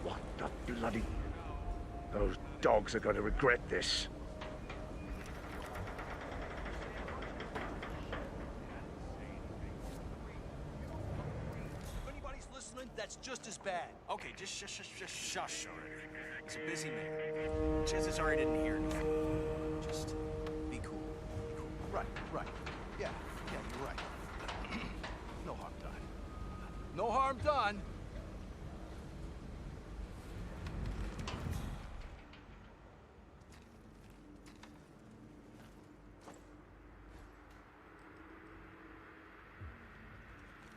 [SPEAKER 2] What the bloody... Those dogs are going to regret this.
[SPEAKER 6] That's just as bad. Okay, just shush already. He's a busy man. Chances are he didn't hear anything. Just be cool. Be cool.
[SPEAKER 10] Right. Yeah, you're right. No harm done. No harm done.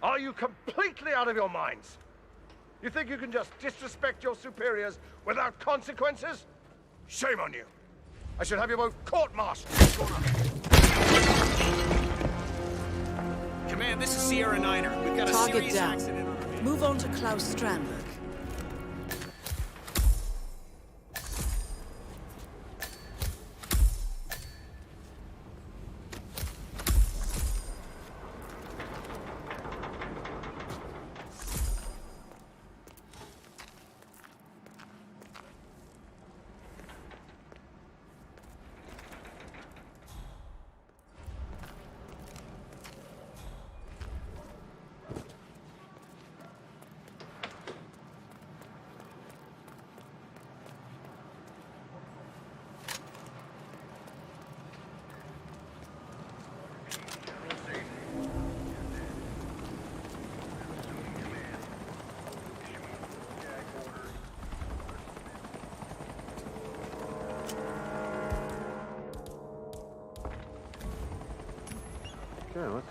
[SPEAKER 2] Are you completely out of your minds? You think you can just disrespect your superiors without consequences? Shame on you. I should have you both court-martialed.
[SPEAKER 6] Command, this is Sierra Niner. We've got a
[SPEAKER 1] Target
[SPEAKER 6] serious
[SPEAKER 1] down.
[SPEAKER 6] accident on our hands.
[SPEAKER 1] Move on to Klaus Strandberg.
[SPEAKER 13] Sure, let's...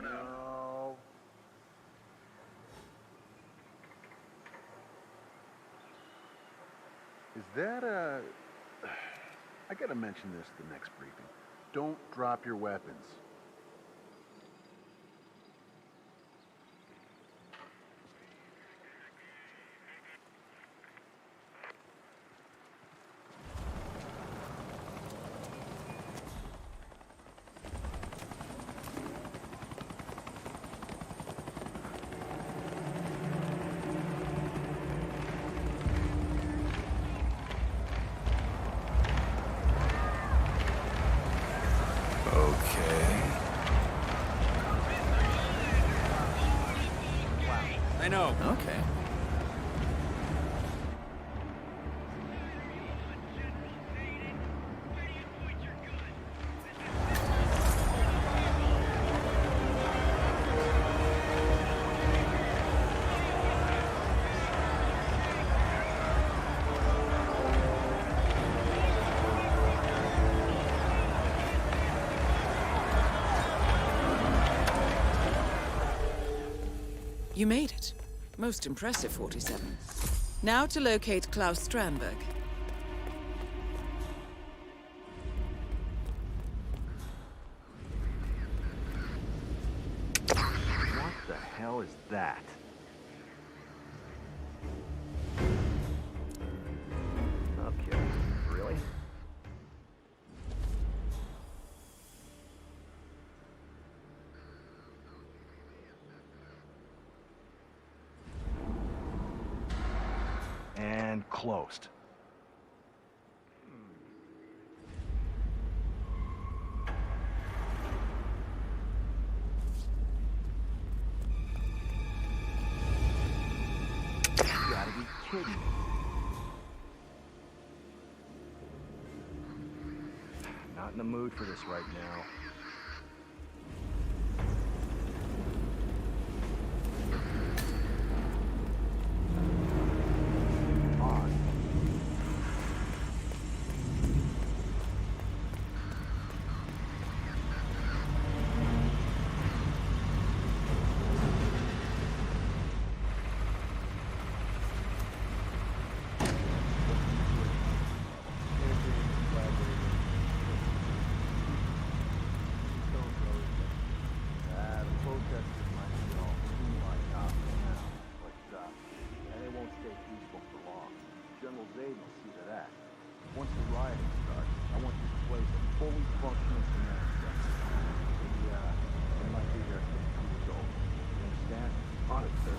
[SPEAKER 2] No.
[SPEAKER 19] Is that a... I gotta mention this at the next briefing. Don't drop your weapons.
[SPEAKER 6] I know.
[SPEAKER 7] Okay.
[SPEAKER 11] You made it. Most impressive, 47. Now to locate Klaus Strandberg.
[SPEAKER 19] What the hell is that?
[SPEAKER 12] Okay, really?
[SPEAKER 19] And closed. You gotta be kidding me. Not in the mood for this right now. Once the rioting starts, I want this place a fully functioning command center. They might be there 50 years old. You understand? Honest, sir.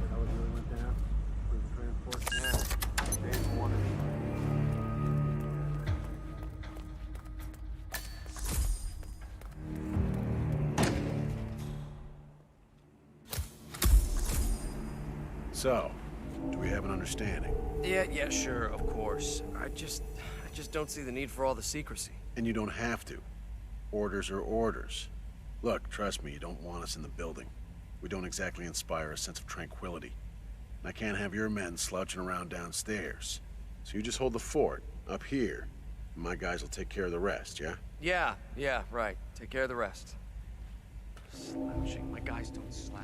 [SPEAKER 19] That was really went down? Prison transport? Yeah. Days one of
[SPEAKER 10] So, do we have an understanding?
[SPEAKER 20] Yeah, sure, of course. I just don't see the need for all the secrecy.
[SPEAKER 10] And you don't have to. Orders are orders. Look, trust me, you don't want us in the building. We don't exactly inspire a sense of tranquility. And I can't have your men slouching around downstairs. So you just hold the fort, up here. And my guys will take care of the rest, yeah?
[SPEAKER 20] Yeah, right. Take care of the rest. Slouching. My guys don't slouch.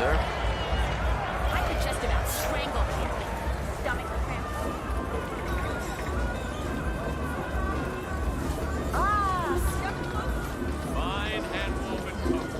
[SPEAKER 20] sir.
[SPEAKER 15] I could just about strangle him. Stomach cramp.
[SPEAKER 4] Fine hand-woven coat.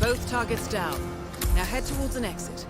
[SPEAKER 1] Both targets down. Now head towards an exit.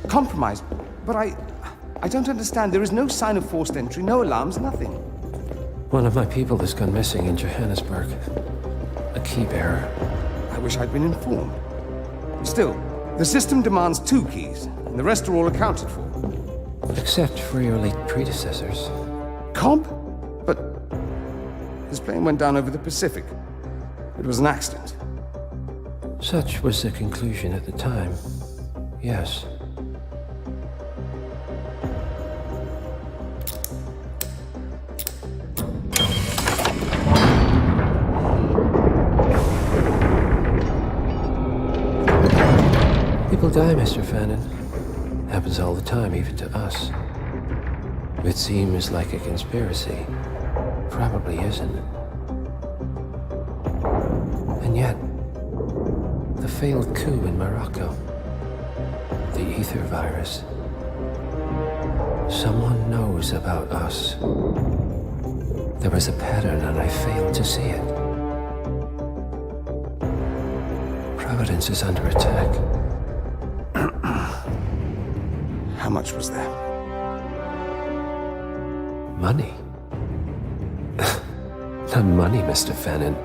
[SPEAKER 19] Compromised? But I don't understand. There is no sign of forced entry, no alarms, nothing.
[SPEAKER 18] One of my people has gone missing in Johannesburg. A key bearer.
[SPEAKER 19] I wish I'd been informed. Still, the system demands 2 keys, and the rest are all accounted for.
[SPEAKER 18] Except for your late predecessors.
[SPEAKER 19] Cobb? But his plane went down over the Pacific. It was an accident.
[SPEAKER 18] Such was the conclusion at the time. Yes. People die, Mr. Fannin. Happens all the time, even to us. It seems like a conspiracy. Probably isn't. And yet, the failed coup in Morocco, the ether virus. Someone knows about us. There was a pattern and I failed to see it. Providence is under attack.
[SPEAKER 19] How much was there?
[SPEAKER 18] Money? Not money, Mr. Fannin.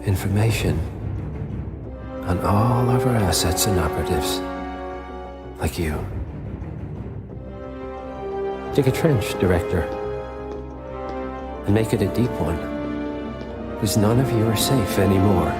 [SPEAKER 18] Information on all of our assets and operatives. Like you. Dig a trench, Director. And make it a deep one. Because none of you are safe anymore.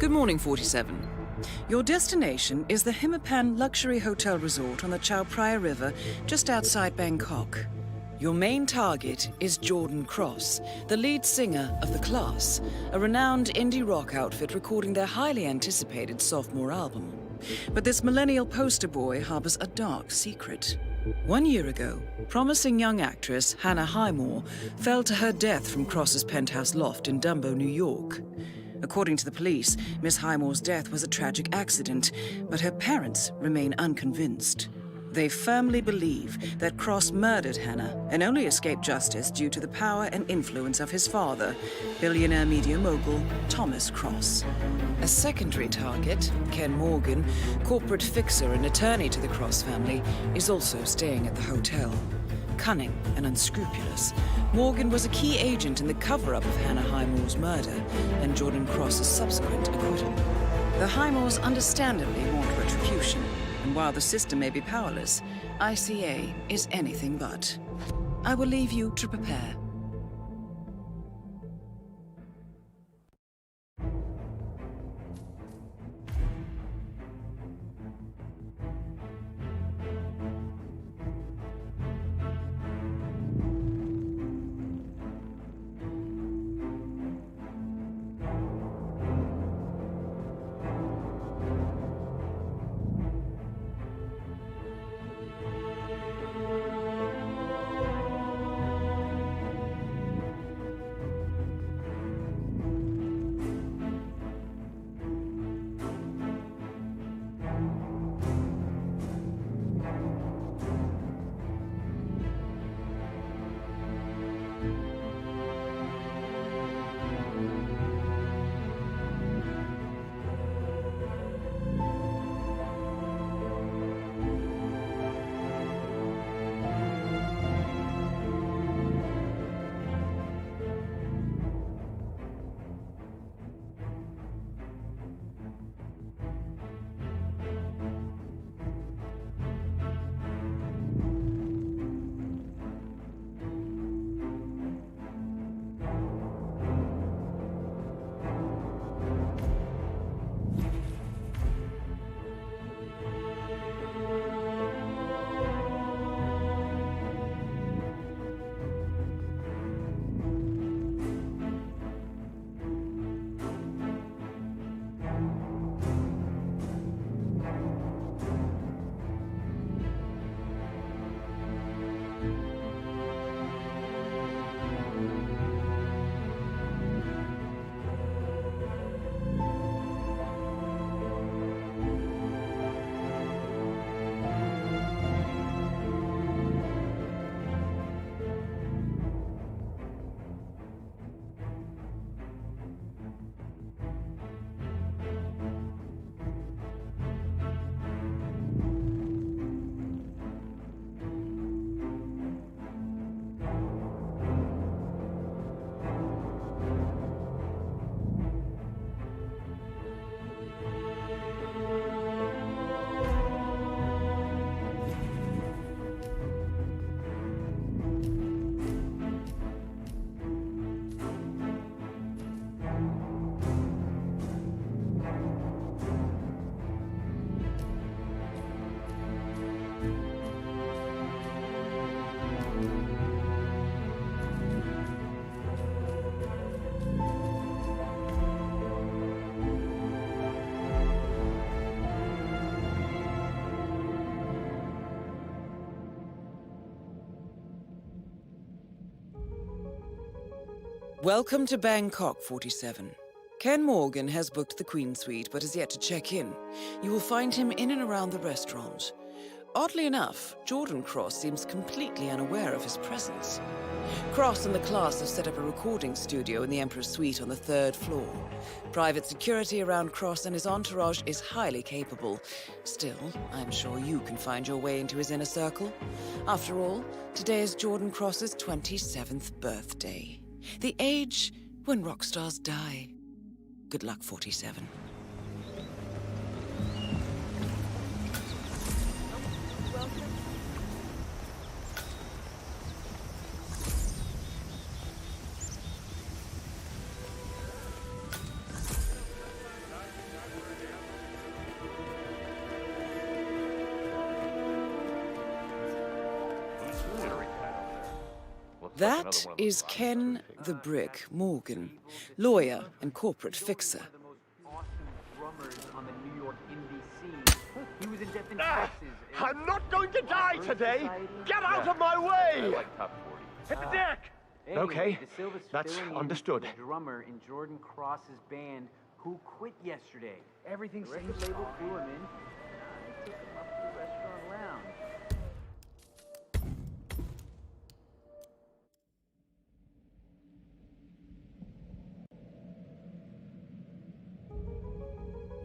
[SPEAKER 11] Good morning, 47. Your destination is the Hitman luxury hotel resort on the Chao Phraya River, just outside Bangkok. Your main target is Jordan Cross, the lead singer of The Class, a renowned indie rock outfit recording their highly anticipated sophomore album. But this millennial poster boy harbors a dark secret. 1 year ago, promising young actress Hannah Highmore fell to her death from Cross's penthouse loft in Dumbo, New York. According to the police, Miss Highmore's death was a tragic accident, but her parents remain unconvinced. They firmly believe that Cross murdered Hannah and only escaped justice due to the power and influence of his father, billionaire media mogul Thomas Cross. A secondary target, Ken Morgan, corporate fixer and attorney to the Cross family, is also staying at the hotel. Cunning and unscrupulous, Morgan was a key agent in the cover-up of Hannah Highmore's murder and Jordan Cross's subsequent acquittal. The Highmores understandably want retribution, and while the system may be powerless, ICA is anything but. I will leave you to prepare. Welcome to Bangkok, 47. Ken Morgan has booked the Queen Suite, but has yet to check in. You will find him in and around the restaurant. Oddly enough, Jordan Cross seems completely unaware of his presence. Cross and the class have set up a recording studio in the Emperor's Suite on the 3rd floor. Private security around Cross and his entourage is highly capable. Still, I'm sure you can find your way into his inner circle. After all, today is Jordan Cross's 27th birthday. The age when rock stars die. Good luck, 47.
[SPEAKER 1] That is Ken the Brick Morgan, lawyer and corporate fixer.
[SPEAKER 2] I'm not going to die today! Get out of my way! Hit the deck! Okay, that's understood.
[SPEAKER 12] The drummer in Jordan Cross's band who quit yesterday. Everything seems label flew him in. I took him up to the restaurant lounge.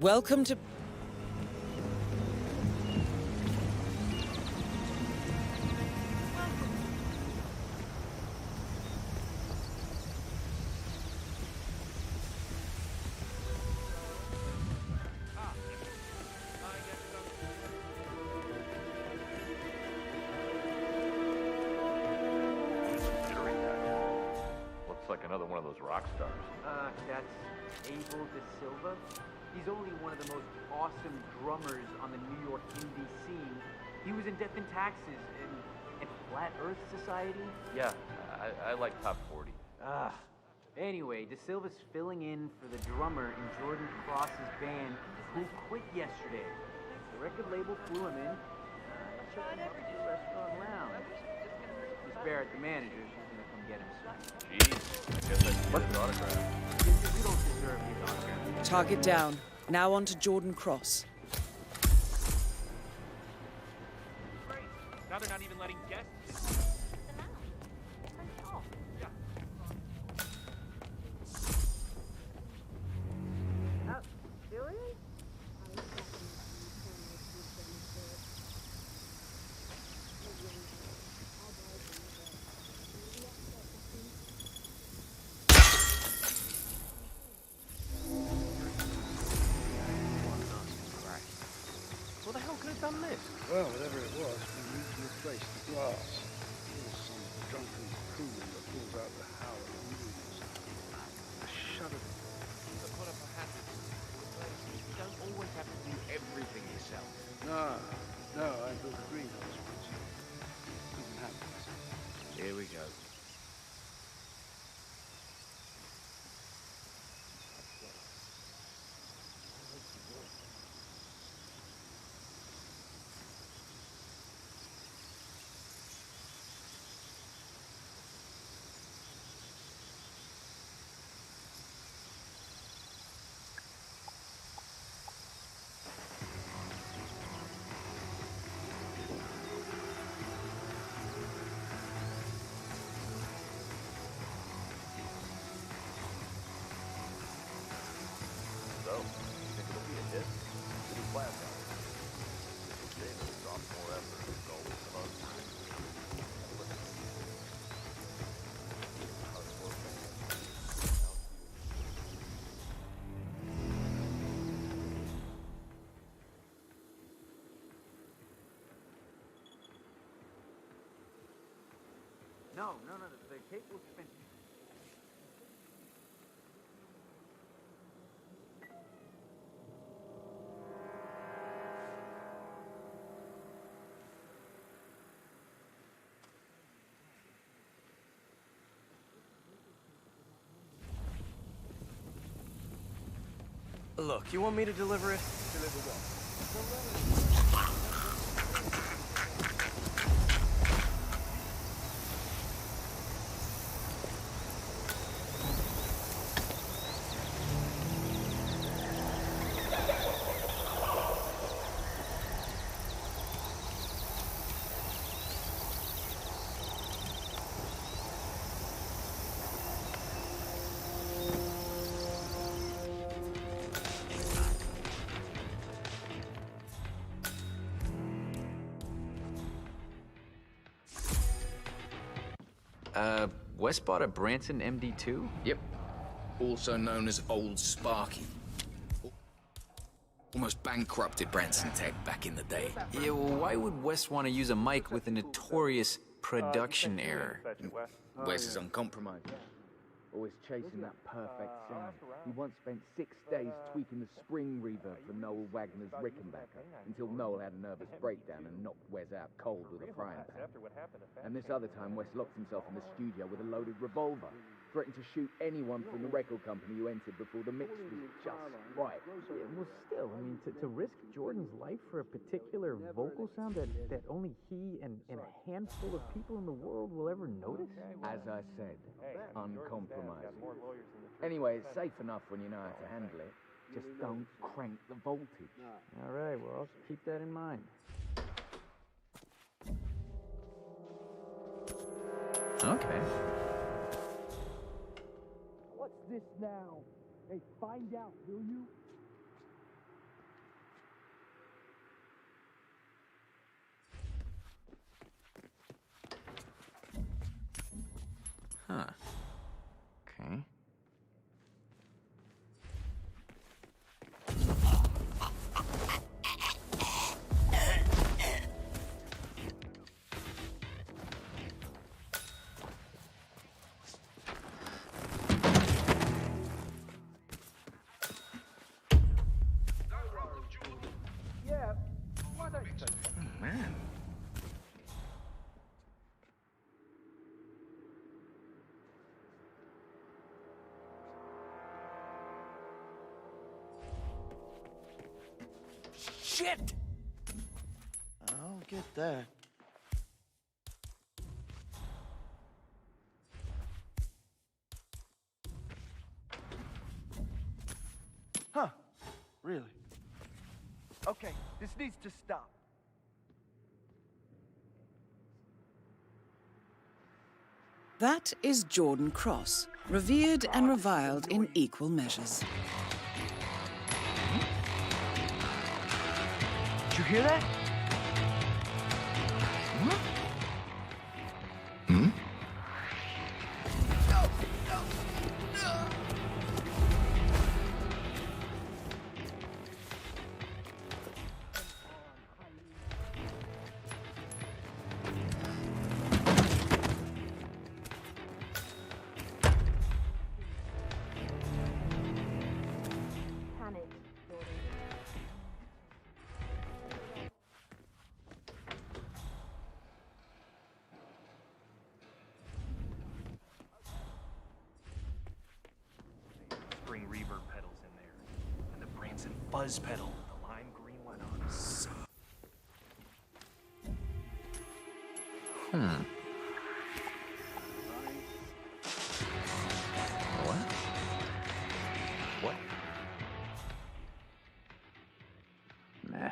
[SPEAKER 1] Welcome to...
[SPEAKER 8] Looks like another one of those rock stars.
[SPEAKER 12] That's Abel De Silva. He's only one of the most awesome drummers on the New York indie scene. He was in Death and Taxes and Flat Earth Society.
[SPEAKER 8] Yeah, I like Top 40.
[SPEAKER 12] Anyway, De Silva's filling in for the drummer in Jordan Cross's band who quit yesterday. The record label flew him in. Took him up to the restaurant lounge. Miss Barrett, the manager, she's gonna come get him soon.
[SPEAKER 8] Jeez, I guess I should get his autograph.
[SPEAKER 12] You don't deserve his autograph.
[SPEAKER 1] Target down. Now on to Jordan Cross.
[SPEAKER 9] Now they're not even letting guests.
[SPEAKER 16] Really?
[SPEAKER 8] What the hell could have done this?
[SPEAKER 19] Well, whatever it was, we need to replace the glass. There's some drunken crewman that pulls out the howler and moves. Shut it.
[SPEAKER 8] But what if I had to? You don't always have to do everything yourself.
[SPEAKER 19] No, I built a greenhouse once. Couldn't happen.
[SPEAKER 8] Here we go. So, you think it'll be a hit? Pretty flat out. It's a shame it was off more effort to go with some other time.
[SPEAKER 12] No, the tape was finished.
[SPEAKER 20] Look, you want me to deliver it?
[SPEAKER 19] Deliver what?
[SPEAKER 7] Wes bought a Branson MD2?
[SPEAKER 6] Yep. Also known as Old Sparky. Almost bankrupted Branson Tech back in the day.
[SPEAKER 7] Yeah, well, why would Wes want to use a mic with a notorious production error?
[SPEAKER 6] Wes is uncompromised.
[SPEAKER 12] Always chasing that perfect sound. He once spent 6 days tweaking the spring reverb for Noel Wagner's Rickenbacker until Noel had a nervous breakdown and knocked Wes out cold with a frying pan. And this other time, Wes locked himself in the studio with a loaded revolver, threatened to shoot anyone from the record company who entered before the mix was just right. Yeah, well, still, I mean, to risk Jordan's life for a particular vocal sound that only he and a handful of people in the world will ever notice? As I said, uncompromising. Anyway, it's safe enough when you know how to handle it. Just don't crank the voltage. All right, well, I'll keep that in mind.
[SPEAKER 7] Okay.
[SPEAKER 19] What's this now? Hey, find out, will you?
[SPEAKER 7] Huh. Okay.
[SPEAKER 19] Yeah, why don't you?
[SPEAKER 7] Oh, man.
[SPEAKER 17] Shit! I'll get that. Huh. Really? Okay, this needs to stop.
[SPEAKER 1] That is Jordan Cross, revered and reviled in equal measures.
[SPEAKER 17] Did you hear that?
[SPEAKER 9] Spring reverb pedals in there, and the Branson fuzz pedal with the lime green one on.
[SPEAKER 7] What? What? Nah.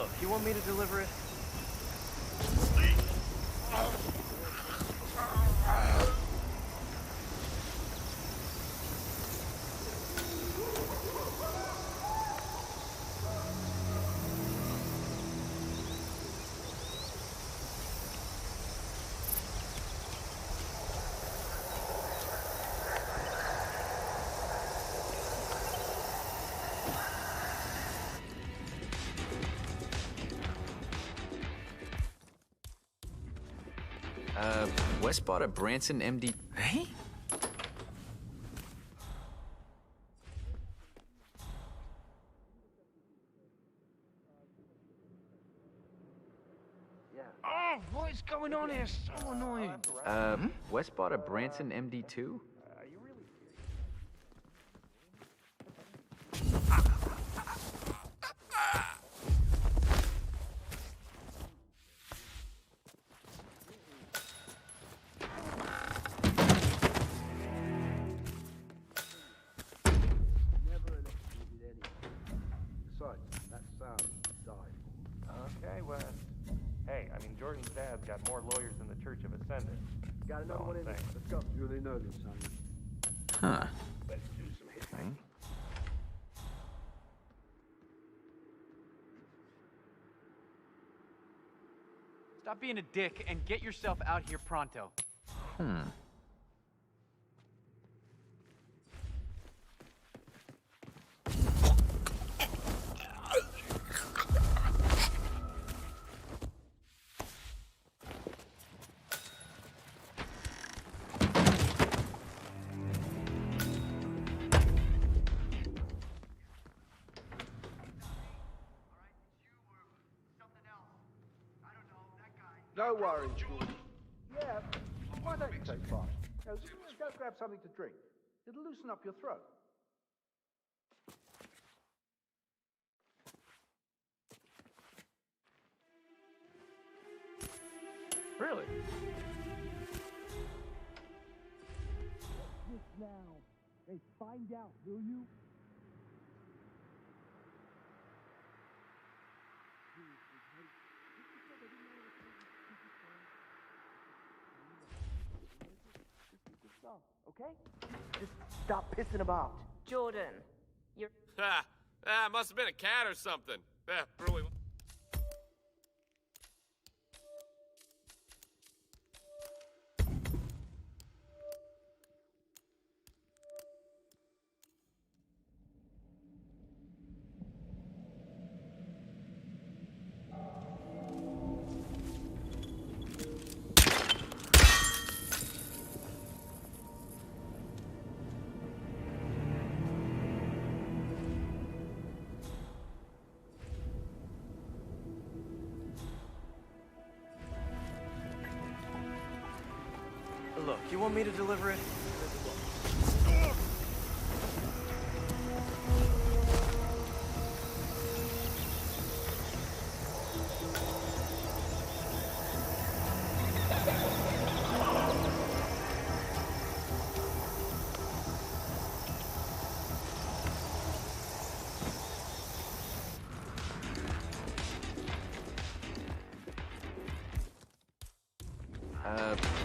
[SPEAKER 9] Look, you want me to deliver it?
[SPEAKER 7] Wes bought a Branson MD. Hey?
[SPEAKER 9] Oh, what is going on here? So annoying.
[SPEAKER 7] Wes bought a Branson MD2?
[SPEAKER 9] Okay, Wes. Hey, I mean, Jordan's dad's got more lawyers than the Church of Ascendant.
[SPEAKER 19] Got another one in there. Let's go. You really know this, son.
[SPEAKER 7] Huh.
[SPEAKER 19] Let's do some hitting.
[SPEAKER 12] Stop being a dick and get yourself out here pronto.
[SPEAKER 19] No worries, George. Yeah, why don't you take 5? Just go grab something to drink. It'll loosen up your throat.
[SPEAKER 9] Really?
[SPEAKER 19] This now. Hey, find out, will you?
[SPEAKER 12] Okay? Just stop pissing about.
[SPEAKER 15] Jordan, you're...
[SPEAKER 4] Must have been a cat or something. Really.
[SPEAKER 9] Look, you want me to deliver it?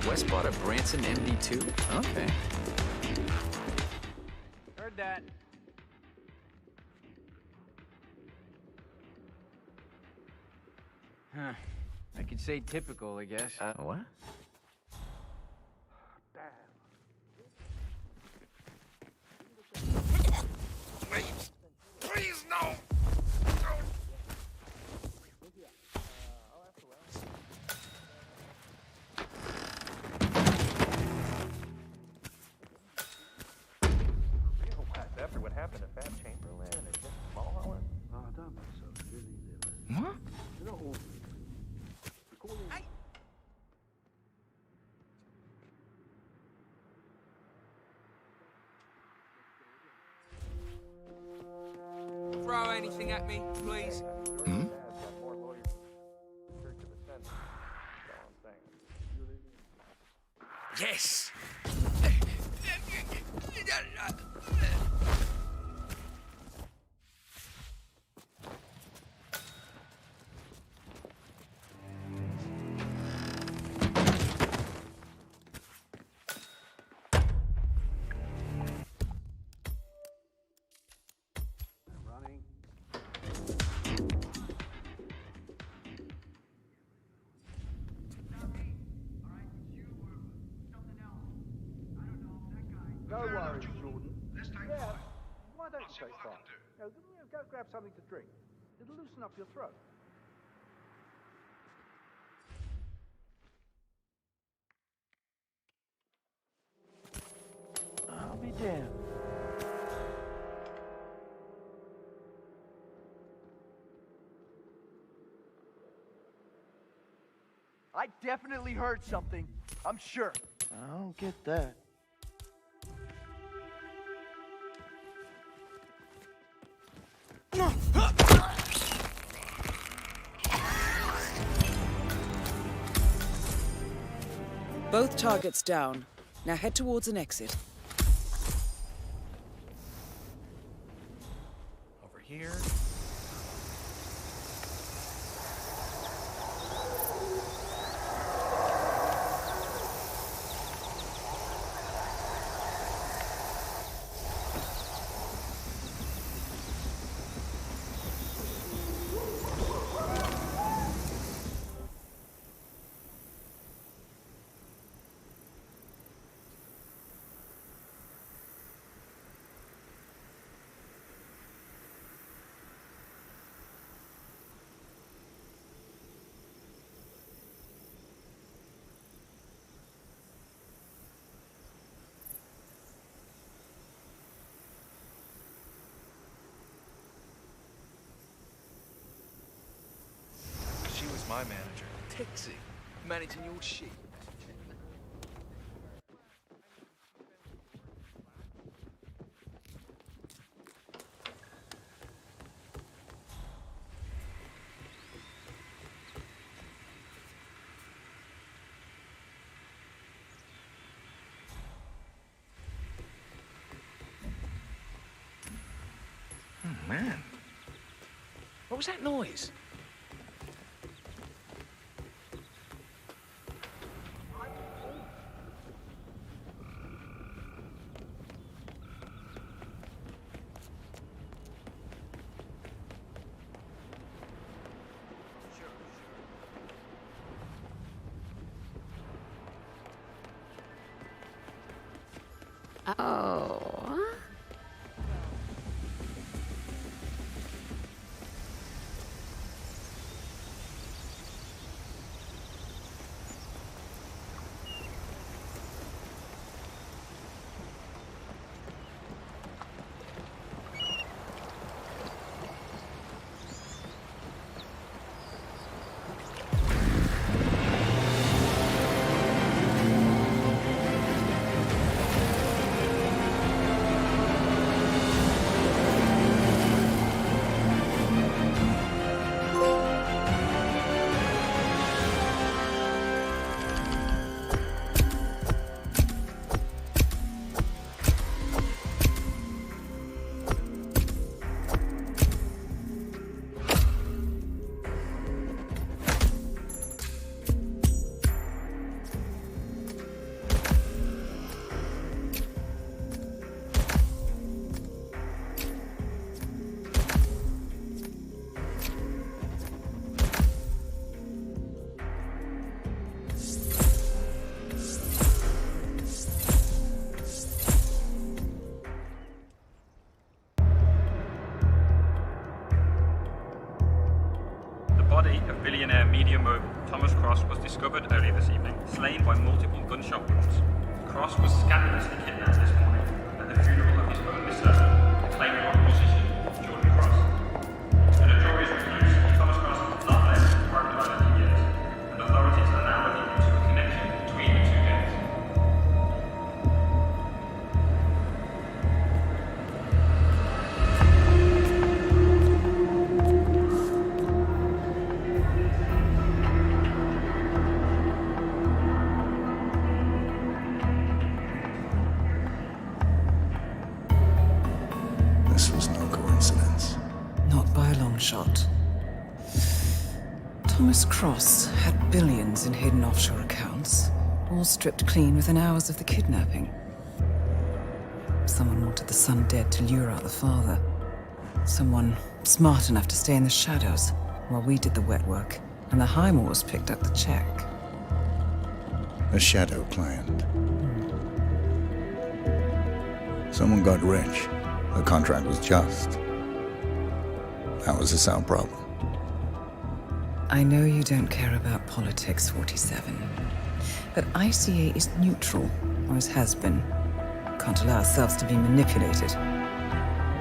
[SPEAKER 7] Wes bought a Branson MD2? Okay.
[SPEAKER 12] Heard that. Huh. I could say typical, I guess.
[SPEAKER 7] What?
[SPEAKER 2] Please! Please, no!
[SPEAKER 9] After what happened to Fat Chamberlain and Jeff Mulholland?
[SPEAKER 19] Oh, don't be so silly there.
[SPEAKER 7] What?
[SPEAKER 19] You're not all...
[SPEAKER 6] Throw anything at me, please.
[SPEAKER 9] Hmm? Got more lawyers than the Church of Ascendant. That's all I'm saying.
[SPEAKER 6] Yes!
[SPEAKER 19] concentrate fast. Go grab something to drink. It'll loosen up your throat.
[SPEAKER 13] I'll be damned.
[SPEAKER 6] I definitely heard something. I'm sure.
[SPEAKER 13] I don't get that.
[SPEAKER 1] Both targets down. Now head towards an exit.
[SPEAKER 6] Over here. She was my manager. Tixie. Managing your shit. Oh, man. What was that noise?
[SPEAKER 5] Oh.
[SPEAKER 21] body of billionaire media mogul Thomas Cross was discovered earlier this evening, slain by multiple gunshot wounds. Cross was scandalously kidnapped this morning at the funeral of his only son, claiming opposition, Jordan Cross. A notorious recluse, Thomas Cross has not left private island in years, and authorities are now looking into a connection between the two deaths.
[SPEAKER 10] This was no coincidence.
[SPEAKER 1] Not by a long shot. Thomas Cross had billions in hidden offshore accounts, all stripped clean within hours of the kidnapping. Someone wanted the son dead to lure out the father. Someone smart enough to stay in the shadows while we did the wet work, and the Highmores picked up the check.
[SPEAKER 10] A shadow client. Someone got rich,
[SPEAKER 3] The contract was just. That was the sound problem.
[SPEAKER 1] I know you don't care about politics, 47. But ICA is neutral, or as has been. Can't allow ourselves to be manipulated.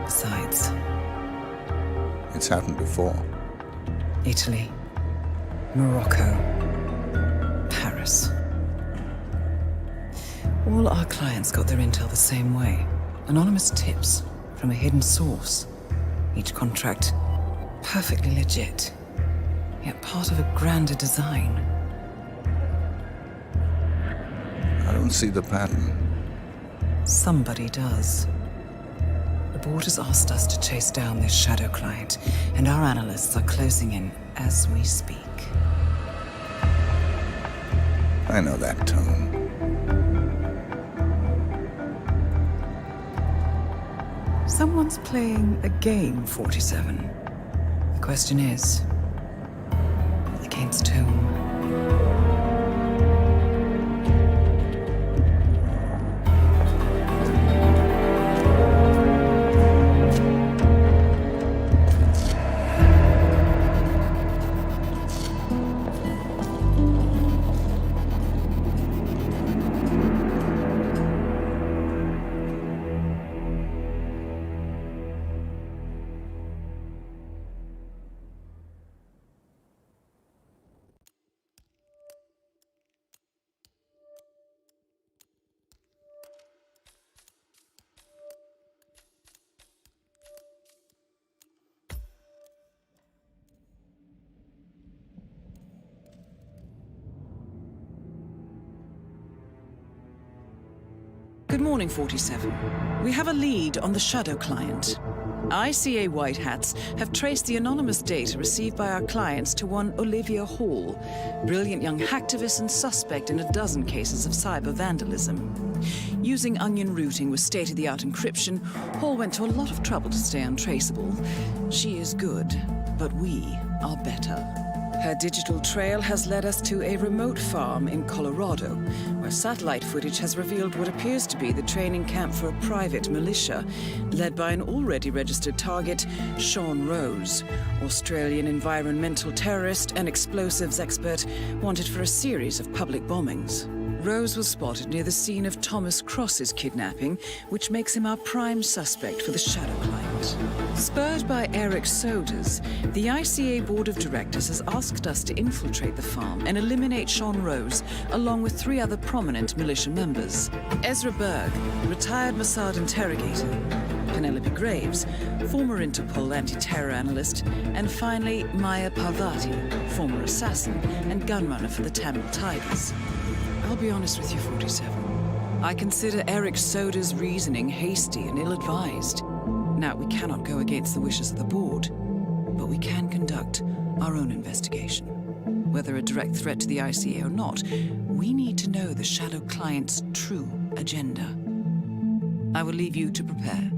[SPEAKER 1] Besides...
[SPEAKER 3] It's happened before.
[SPEAKER 1] Italy. Morocco. Paris. All our clients got their intel the same way. Anonymous tips from a hidden source. Each contract perfectly legit, yet part of a grander design.
[SPEAKER 3] I don't see the pattern.
[SPEAKER 1] Somebody does. The board has asked us to chase down this shadow client, and our analysts are closing in as we speak.
[SPEAKER 3] I know that tone.
[SPEAKER 1] Someone's playing a game, 47. The question is, against whom? Good morning, 47. We have a lead on the shadow client. ICA White Hats have traced the anonymous data received by our clients to one Olivia Hall, brilliant young hacktivist and suspect in a dozen cases of cyber vandalism. Using onion routing with state-of-the-art encryption, Hall went to a lot of trouble to stay untraceable. She is good, but we are better. Her digital trail has led us to a remote farm in Colorado, where satellite footage has revealed what appears to be the training camp for a private militia, led by an already registered target, Sean Rose, Australian environmental terrorist and explosives expert wanted for a series of public bombings. Rose was spotted near the scene of Thomas Cross's kidnapping, which makes him our prime suspect for the shadow client. Spurred by Eric Sodas, the ICA Board of Directors has asked us to infiltrate the farm and eliminate Sean Rose, along with 3 other prominent militia members. Ezra Berg, retired Mossad interrogator, Penelope Graves, former Interpol anti-terror analyst, and finally Maya Parvati, former assassin and gunrunner for the Tamil Tigers. I'll be honest with you, 47. I consider Eric Soda's reasoning hasty and ill-advised. Now, we cannot go against the wishes of the board, but we can conduct our own investigation. Whether a direct threat to the ICA or not, we need to know the shadow client's true agenda. I will leave you to prepare.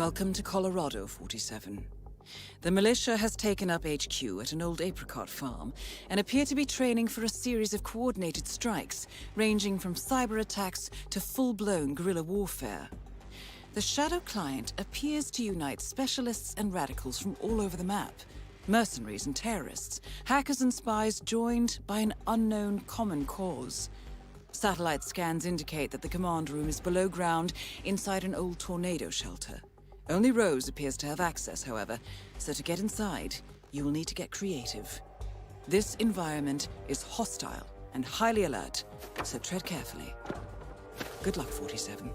[SPEAKER 1] Welcome to Colorado, 47. The militia has taken up HQ at an old apricot farm and appear to be training for a series of coordinated strikes, ranging from cyber attacks to full-blown guerrilla warfare. The Shadow Client appears to unite specialists and radicals from all over the map. Mercenaries and terrorists, hackers and spies joined by an unknown common cause. Satellite scans indicate that the command room is below ground inside an old tornado shelter. Only Rose appears to have access, however, so to get inside, you will need to get creative. This environment is hostile and highly alert, so tread carefully. Good luck, 47.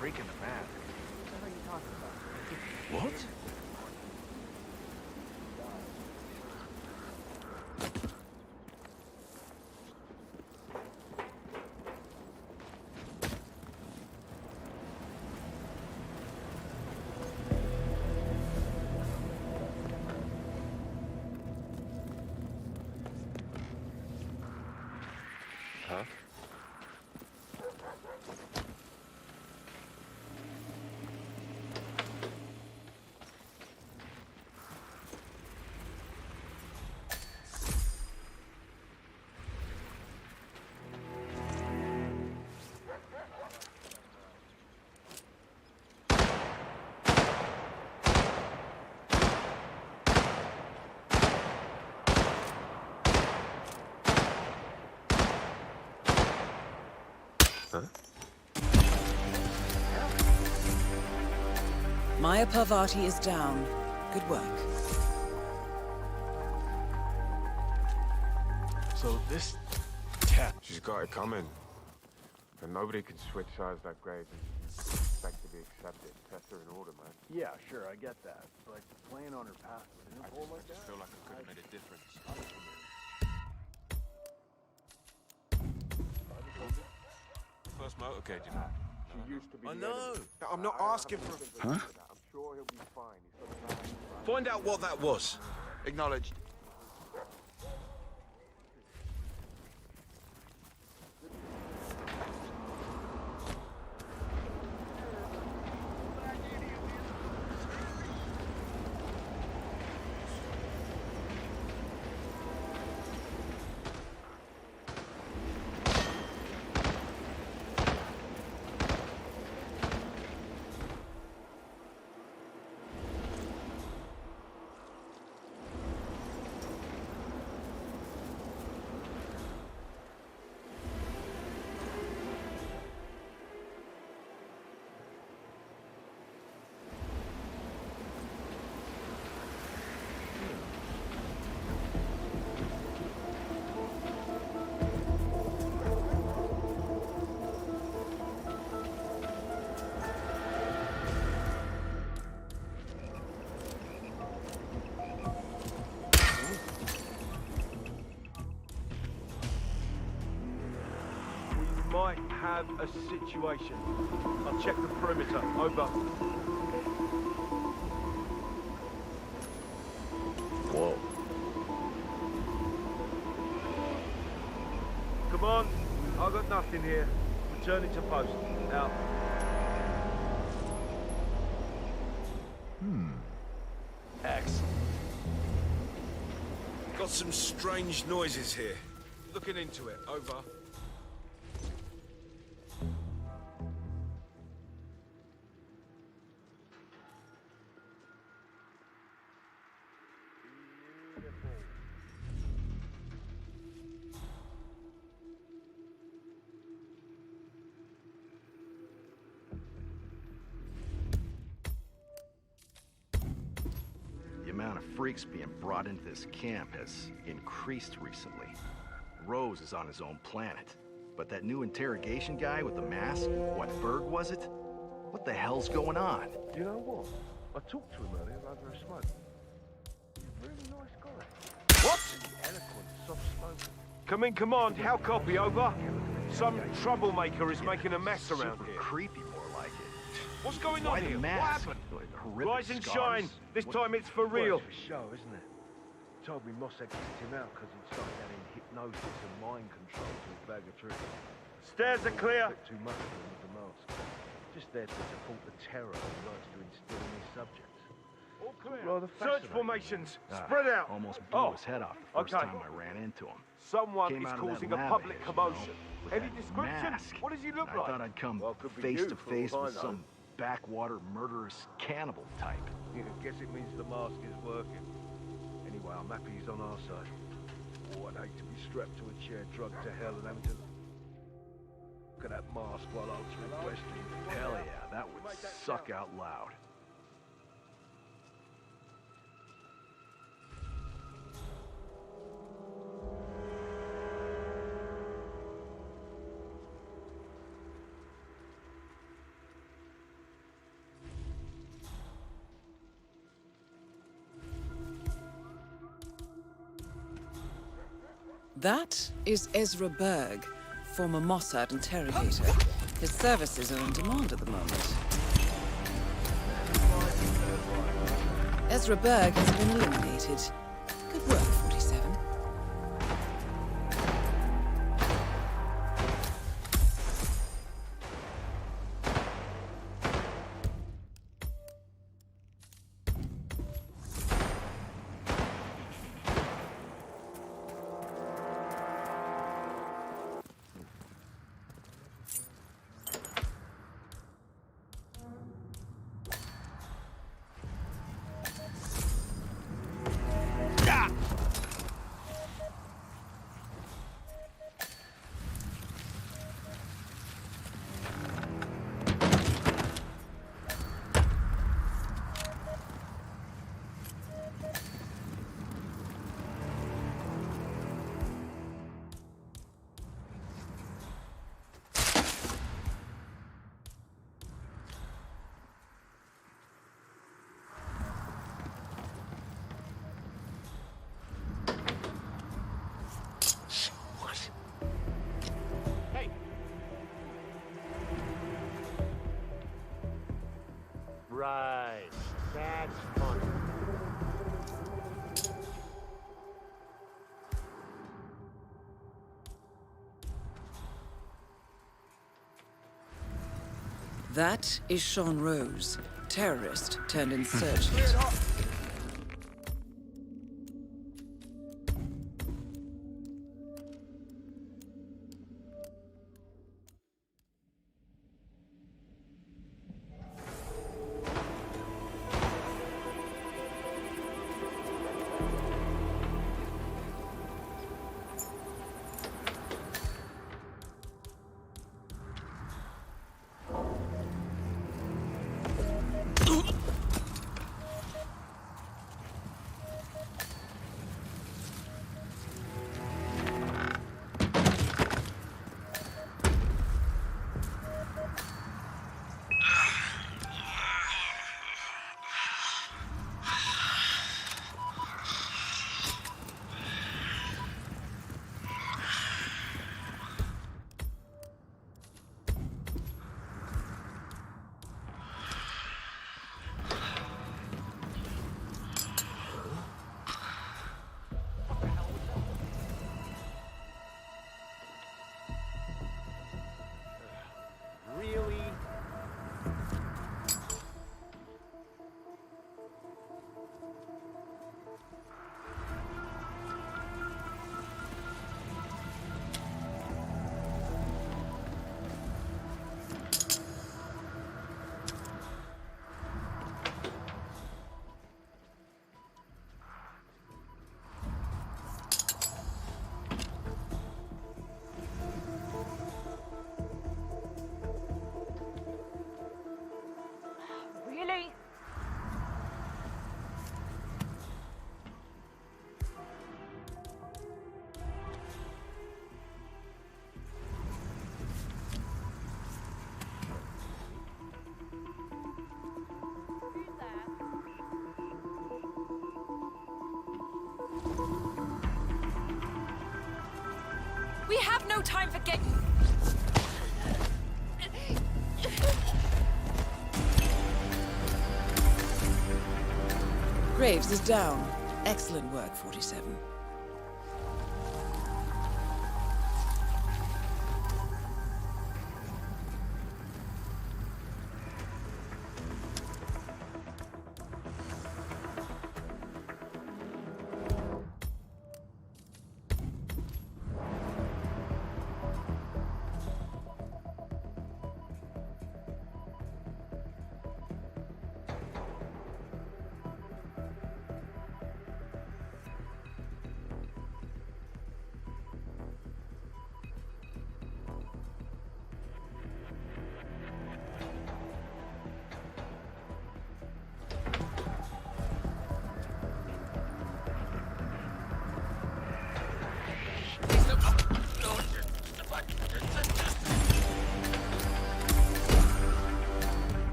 [SPEAKER 9] Freaking the mad. What are you talking about?
[SPEAKER 10] What?
[SPEAKER 8] Huh? Huh?
[SPEAKER 1] Maya Parvati is down. Good work.
[SPEAKER 2] So this cat, she's got it coming. And nobody can switch sides that grade and expect to be accepted. Test her in order, man.
[SPEAKER 19] Yeah, sure, I get that. But playing on her path with an info like that?
[SPEAKER 2] I feel like I could have made a difference. First motorcade, you know. She used to be.
[SPEAKER 6] I know.
[SPEAKER 2] I'm not asking for.
[SPEAKER 10] Huh?
[SPEAKER 2] I'm sure he'll be fine.
[SPEAKER 6] Find out what that was.
[SPEAKER 2] Acknowledged.
[SPEAKER 19] Might have a situation. I'll check the perimeter. Over.
[SPEAKER 10] Whoa.
[SPEAKER 19] Come on. I've got nothing here. Returning to post. Out.
[SPEAKER 6] Excellent. Got some strange noises here. Looking into it. Over.
[SPEAKER 10] The amount of freaks being brought into this camp has increased recently. Rose is on his own planet. But that new interrogation guy with the mask, what bird was it? What the hell's going on?
[SPEAKER 19] You know what? I talked to him earlier over a smoke. Really nice guy.
[SPEAKER 10] What?
[SPEAKER 19] Eloquent, soft-spoken. Come in, command. How copy? Over. Some troublemaker is making a mess around
[SPEAKER 10] Super
[SPEAKER 19] here.
[SPEAKER 10] creepy, more like it.
[SPEAKER 2] What's going
[SPEAKER 10] Why
[SPEAKER 2] on
[SPEAKER 10] the
[SPEAKER 2] here?
[SPEAKER 10] mask?
[SPEAKER 2] What happened?
[SPEAKER 10] Like horrific
[SPEAKER 2] Rise and
[SPEAKER 10] scars?
[SPEAKER 2] shine. This
[SPEAKER 10] What-
[SPEAKER 2] time it's for real.
[SPEAKER 19] For show, isn't it? Told me Moss exited him out because he'd started adding hypnosis and mind control to his bag of tricks.
[SPEAKER 2] Stairs are clear.
[SPEAKER 19] Bit too much for him with the mask. Just there to support the terror he likes to instill in his subjects.
[SPEAKER 2] All clear.
[SPEAKER 19] Rather
[SPEAKER 2] Search
[SPEAKER 19] fascinating.
[SPEAKER 2] formations.
[SPEAKER 10] Ah,
[SPEAKER 2] Spread out.
[SPEAKER 10] Almost blew his head off the first
[SPEAKER 2] okay.
[SPEAKER 10] time I ran into him.
[SPEAKER 2] Someone
[SPEAKER 10] Came
[SPEAKER 2] is
[SPEAKER 10] out of that
[SPEAKER 2] causing a
[SPEAKER 10] lab
[SPEAKER 2] public
[SPEAKER 10] of his,
[SPEAKER 2] commotion.
[SPEAKER 10] with
[SPEAKER 2] Any
[SPEAKER 10] that
[SPEAKER 2] description?
[SPEAKER 10] mask.
[SPEAKER 2] What does he look
[SPEAKER 10] I
[SPEAKER 2] like?
[SPEAKER 10] thought I'd come
[SPEAKER 2] Well, could be
[SPEAKER 10] face
[SPEAKER 2] you
[SPEAKER 10] to
[SPEAKER 2] for
[SPEAKER 10] face
[SPEAKER 2] all I
[SPEAKER 10] with
[SPEAKER 2] know.
[SPEAKER 10] some backwater murderous cannibal type.
[SPEAKER 19] Yeah, guess it means the mask is working. Anyway, I'm happy he's on our side. Oh, I'd hate to be strapped to a chair, drugged to hell, and having to look at that mask while answering questions.
[SPEAKER 10] Hell yeah, that would suck out loud.
[SPEAKER 1] That is Ezra Berg, former Mossad interrogator. His services are in demand at the moment. Ezra Berg has been eliminated. Good work, 47.
[SPEAKER 2] Right. That's fun.
[SPEAKER 1] That is Sean Rose, terrorist turned insurgent.
[SPEAKER 2] Really?
[SPEAKER 15] Really?
[SPEAKER 16] We have no time for getting...
[SPEAKER 1] Graves is down. Excellent work, 47.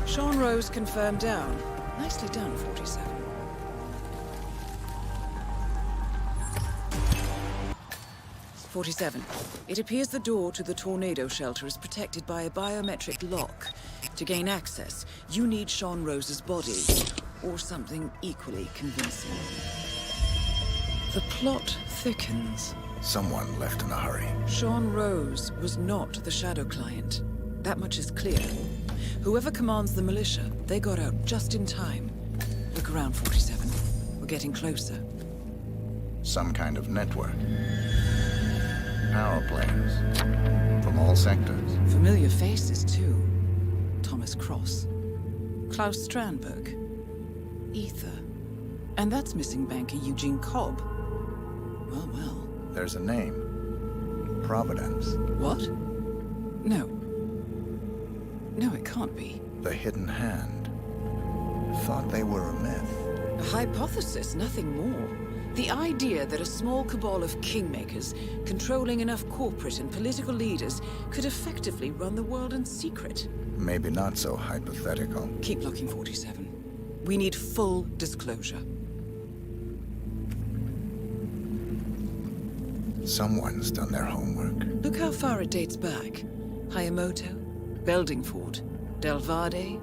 [SPEAKER 1] Sean Rose confirmed down. Nicely done, 47. It appears the door to the tornado shelter is protected by a biometric lock. To gain access, you need Sean Rose's body, or something equally convincing. The plot thickens.
[SPEAKER 3] Someone left in a hurry.
[SPEAKER 1] Sean Rose was not the Shadow Client. That much is clear. Whoever commands the militia, they got out just in time. Look around, 47. We're getting closer.
[SPEAKER 3] Some kind of network. Power players. From all sectors.
[SPEAKER 1] Familiar faces, too. Thomas Cross. Klaus Strandberg. Ether. And that's missing banker Eugene Cobb. Well, well.
[SPEAKER 3] There's a name. Providence.
[SPEAKER 1] What? No. No, it can't be.
[SPEAKER 3] The Hidden Hand. Thought they were a myth.
[SPEAKER 1] A hypothesis, nothing more. The idea that a small cabal of kingmakers, controlling enough corporate and political leaders, could effectively run the world in secret.
[SPEAKER 3] Maybe not so hypothetical.
[SPEAKER 1] Keep looking, 47. We need full disclosure.
[SPEAKER 3] Someone's done their homework.
[SPEAKER 1] Look how far it dates back. Hayamoto, Beldingford, Delvade.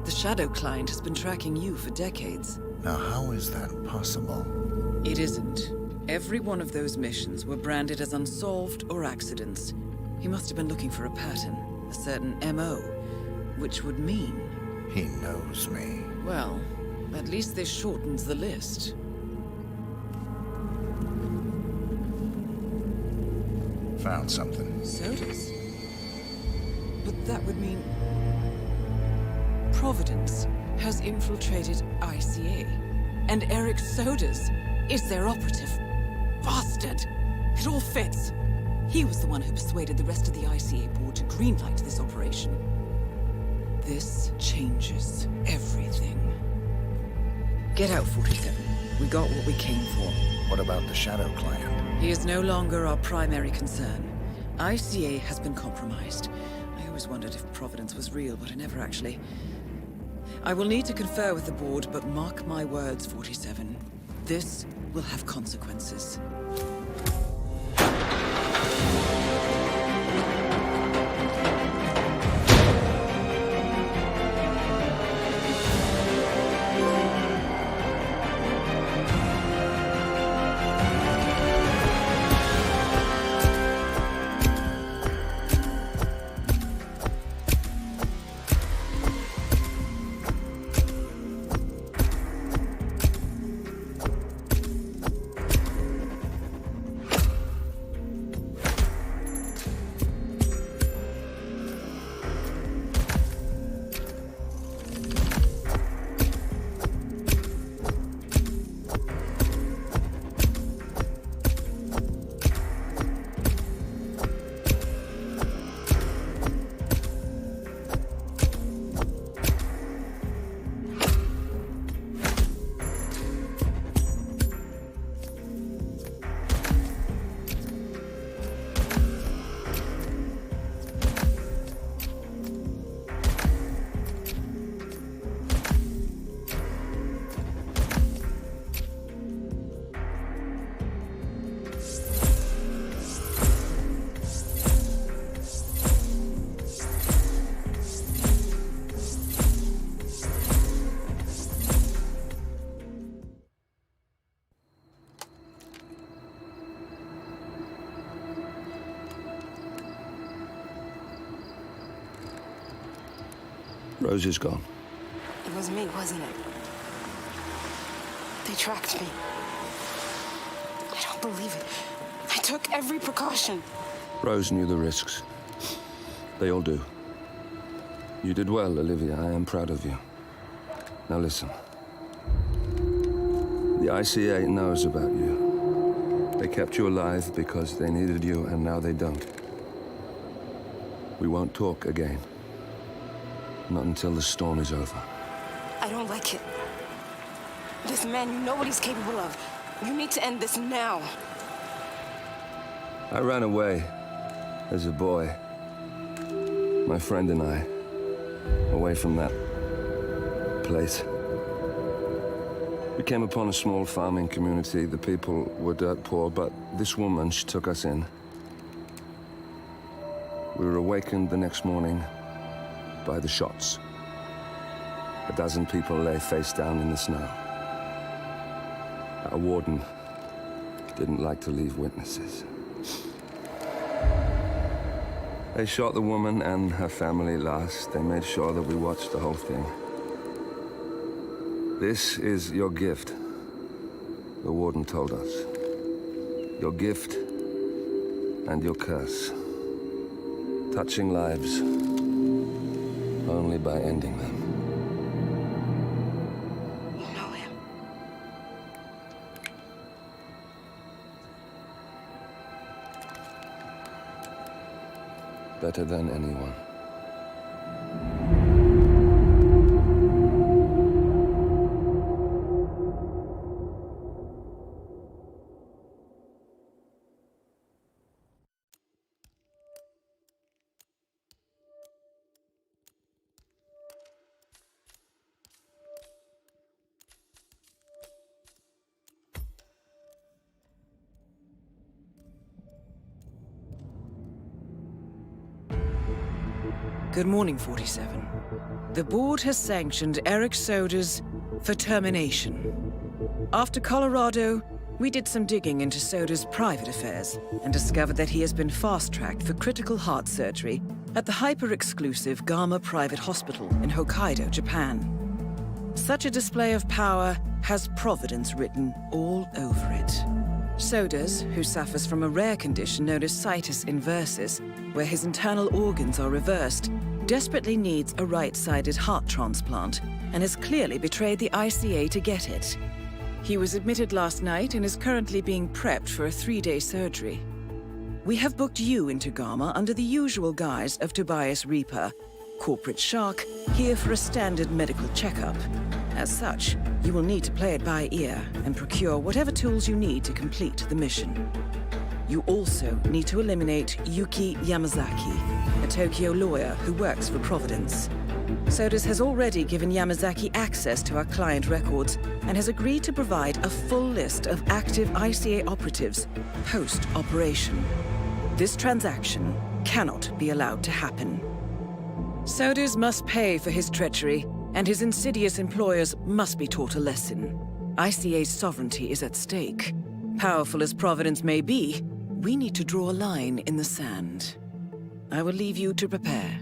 [SPEAKER 1] The Shadow Client has been tracking you for decades.
[SPEAKER 3] Now, how is that possible?
[SPEAKER 1] It isn't. Every one of those missions were branded as unsolved or accidents. He must have been looking for a pattern, a certain MO, which would mean...
[SPEAKER 3] He knows me.
[SPEAKER 1] Well, at least this shortens the list.
[SPEAKER 3] Found something.
[SPEAKER 1] Sodas? But that would mean... Providence has infiltrated Ica. And Eric Sodas is their operative. Bastard! It all fits. He was the one who persuaded the rest of the Ica board to greenlight this operation. This changes everything. Get out, 47. We got what we came for.
[SPEAKER 3] What about the Shadow Client?
[SPEAKER 1] He is no longer our primary concern. Ica has been compromised. I always wondered if Providence was real, but I never actually... I will need to confer with the board, but mark my words, 47. This will have consequences.
[SPEAKER 3] Rose is gone.
[SPEAKER 14] It was me, wasn't it? They tracked me. I don't believe it. I took every precaution.
[SPEAKER 3] Rose knew the risks. They all do. You did well, Olivia. I am proud of you. Now listen. The ICA knows about you. They kept you alive because they needed you, and now they don't. We won't talk again. Not until the storm is over.
[SPEAKER 14] I don't like it. This man, you know what he's capable of. You need to end this now.
[SPEAKER 3] I ran away as a boy. My friend and I. Away from that place. We came upon a small farming community. The people were dirt poor, but this woman, she took us in. We were awakened the next morning by the shots. A dozen people lay face down in the snow. Our warden didn't like to leave witnesses. They shot the woman and her family last. They made sure that we watched the whole thing. This is your gift, the warden told us. Your gift and your curse. Touching lives only by ending them.
[SPEAKER 14] You know him.
[SPEAKER 3] Better than anyone.
[SPEAKER 1] Good morning, 47. The board has sanctioned Eric Soda's for termination. After Colorado, we did some digging into Soda's private affairs and discovered that he has been fast-tracked for critical heart surgery at the hyper-exclusive Gama Private Hospital in Hokkaido, Japan. Such a display of power has Providence written all over it. Sodas, who suffers from a rare condition known as situs inversus, where his internal organs are reversed, desperately needs a right-sided heart transplant and has clearly betrayed the ICA to get it. He was admitted last night and is currently being prepped for a 3-day surgery. We have booked you into Gama under the usual guise of Tobias Reaper, corporate shark, here for a standard medical checkup. As such, you will need to play it by ear and procure whatever tools you need to complete the mission. You also need to eliminate Yuki Yamazaki, a Tokyo lawyer who works for Providence. Sodas has already given Yamazaki access to our client records and has agreed to provide a full list of active ICA operatives post-operation. This transaction cannot be allowed to happen. Sodas must pay for his treachery, and his insidious employers must be taught a lesson. ICA's sovereignty is at stake. Powerful as Providence may be, we need to draw a line in the sand. I will leave you to prepare.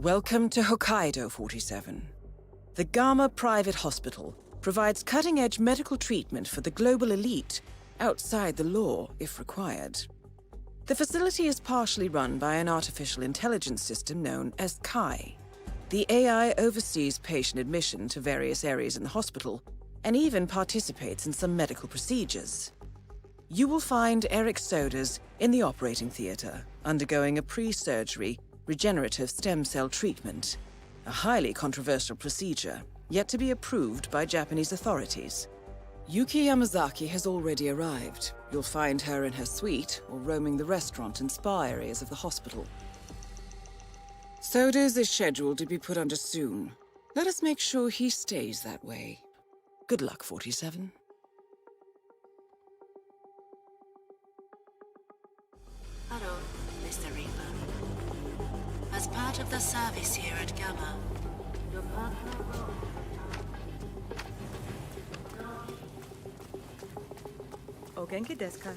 [SPEAKER 1] Welcome to Hokkaido 47. The Gama Private Hospital provides cutting-edge medical treatment for the global elite, outside the law if required. The facility is partially run by an artificial intelligence system known as Kai. The AI oversees patient admission to various areas in the hospital, and even participates in some medical procedures. You will find Eric Soders in the operating theater, undergoing a pre-surgery regenerative stem cell treatment, a highly controversial procedure, yet to be approved by Japanese authorities. Yuki Yamazaki has already arrived. You'll find her in her suite or roaming the restaurant and spa areas of the hospital. Soders is scheduled to be put under soon. Let us make sure he stays that way. Good luck, 47.
[SPEAKER 18] Hello, Mr. Reaper. As part of the service here at Gamma, your partner...
[SPEAKER 16] お元気ですか?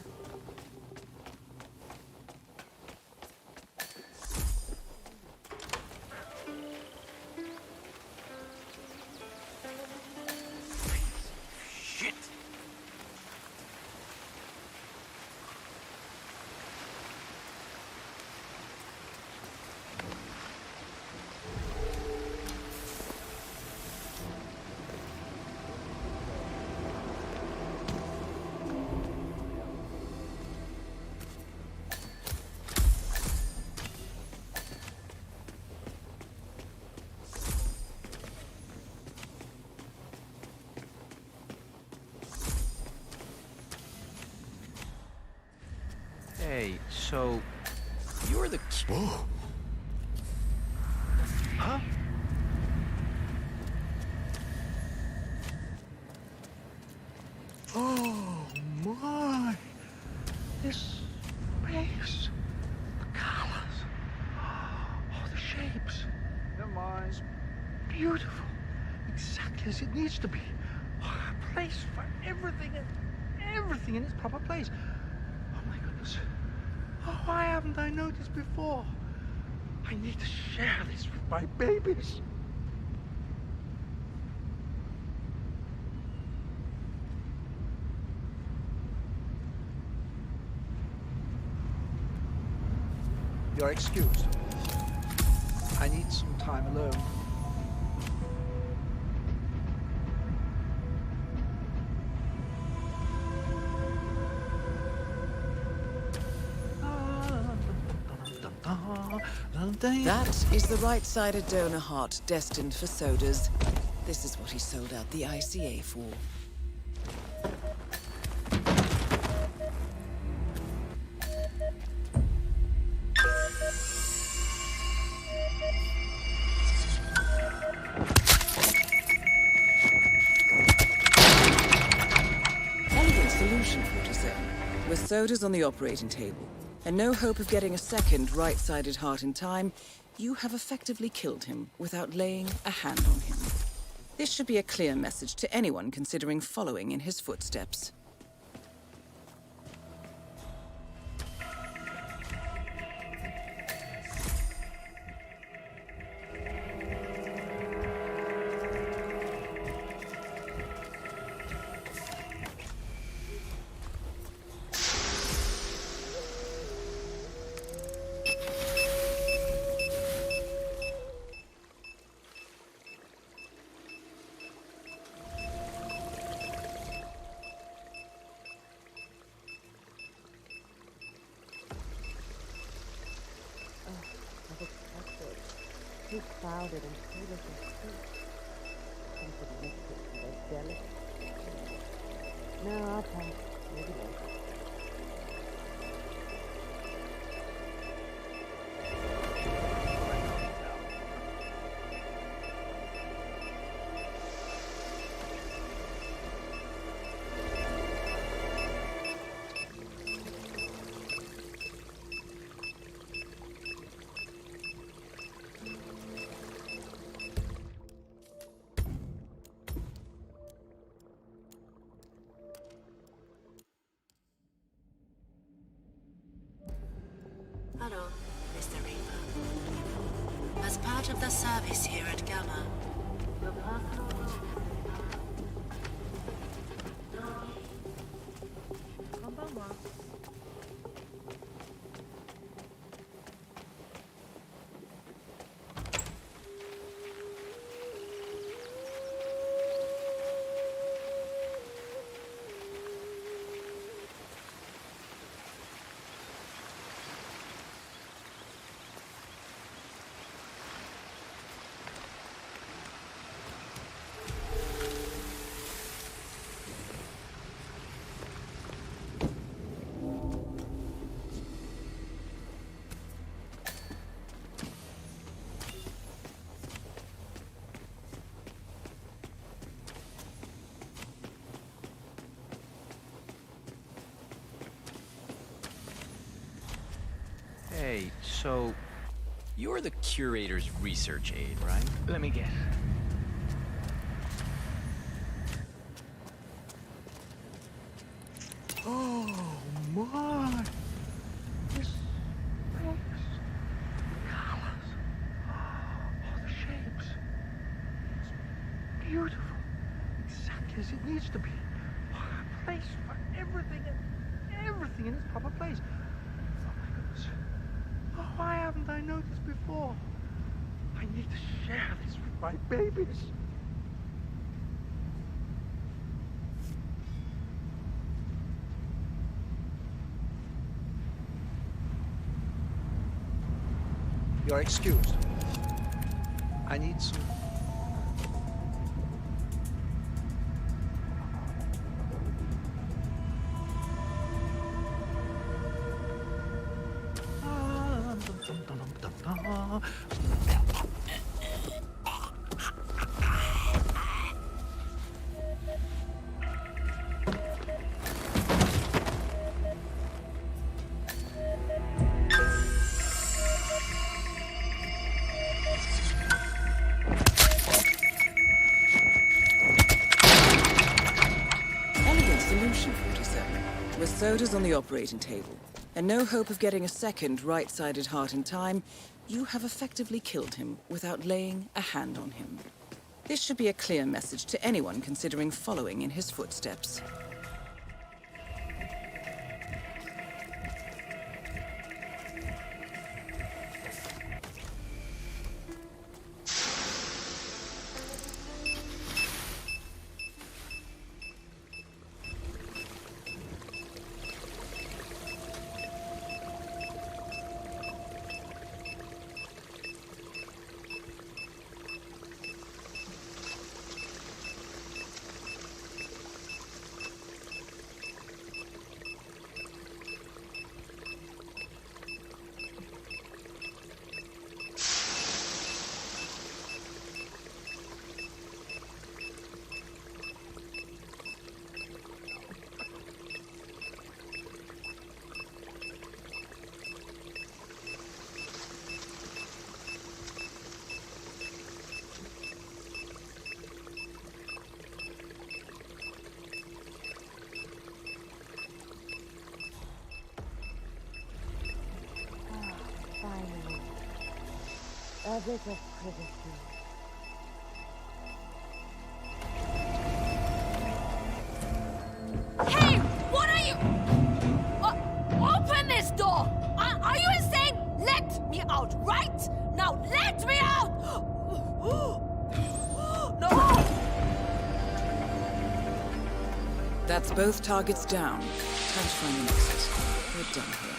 [SPEAKER 6] Hey, so you're the... Whoa. Huh? Oh my! This space, the colors, oh the shapes. Never mind. It's beautiful, exactly as it needs to be. A place for everything in its proper place. Oh my goodness. Oh, why haven't I noticed before? I need to share this with my babies. You're excused. I need some time alone.
[SPEAKER 1] That is the right-sided donor heart destined for Soders. This is what he sold out the ICA for. Elegant solution, 47. With Soders on the operating table, and no hope of getting a second right-sided heart in time, you have effectively killed him without laying a hand on him. This should be a clear message to anyone considering following in his footsteps.
[SPEAKER 22] Too crowded and too little space. Something liquid and delicate. No, I'll pass. Maybe later.
[SPEAKER 18] part of the service here at Gamma. Your personal room.
[SPEAKER 7] Hey, so you're the curator's research aide, right?
[SPEAKER 6] Let me guess. Oh my! This place, the colors, oh, the shapes. It's beautiful, exactly as it needs to be. A place for everything in its proper place. Oh my goodness! Oh, why haven't I noticed before? I need to share this with my babies. You're excused. I need some...
[SPEAKER 1] With sodas on the operating table, and no hope of getting a second right-sided heart in time, you have effectively killed him without laying a hand on him. This should be a clear message to anyone considering following in his footsteps.
[SPEAKER 22] Finally. A bit of privacy.
[SPEAKER 15] Hey! What are you... open this door! Are you insane? Let me out, right? Now let me out! No!
[SPEAKER 1] That's both targets down. Time to find an exit. We're done here.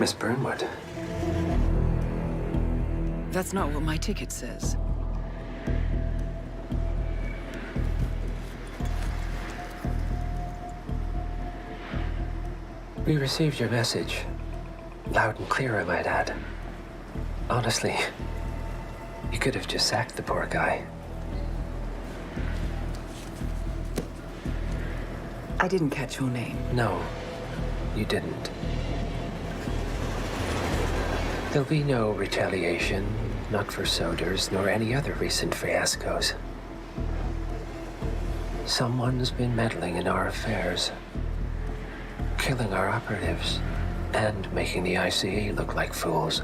[SPEAKER 11] Miss Burnwood.
[SPEAKER 1] That's not what my ticket says.
[SPEAKER 11] We received your message. Loud and clear, I might add. Honestly, you could have just sacked the poor guy.
[SPEAKER 1] I didn't catch your name.
[SPEAKER 11] No, you didn't. There'll be no retaliation, not for Soders, nor any other recent fiascos. Someone's been meddling in our affairs, killing our operatives, and making the ICE look like fools.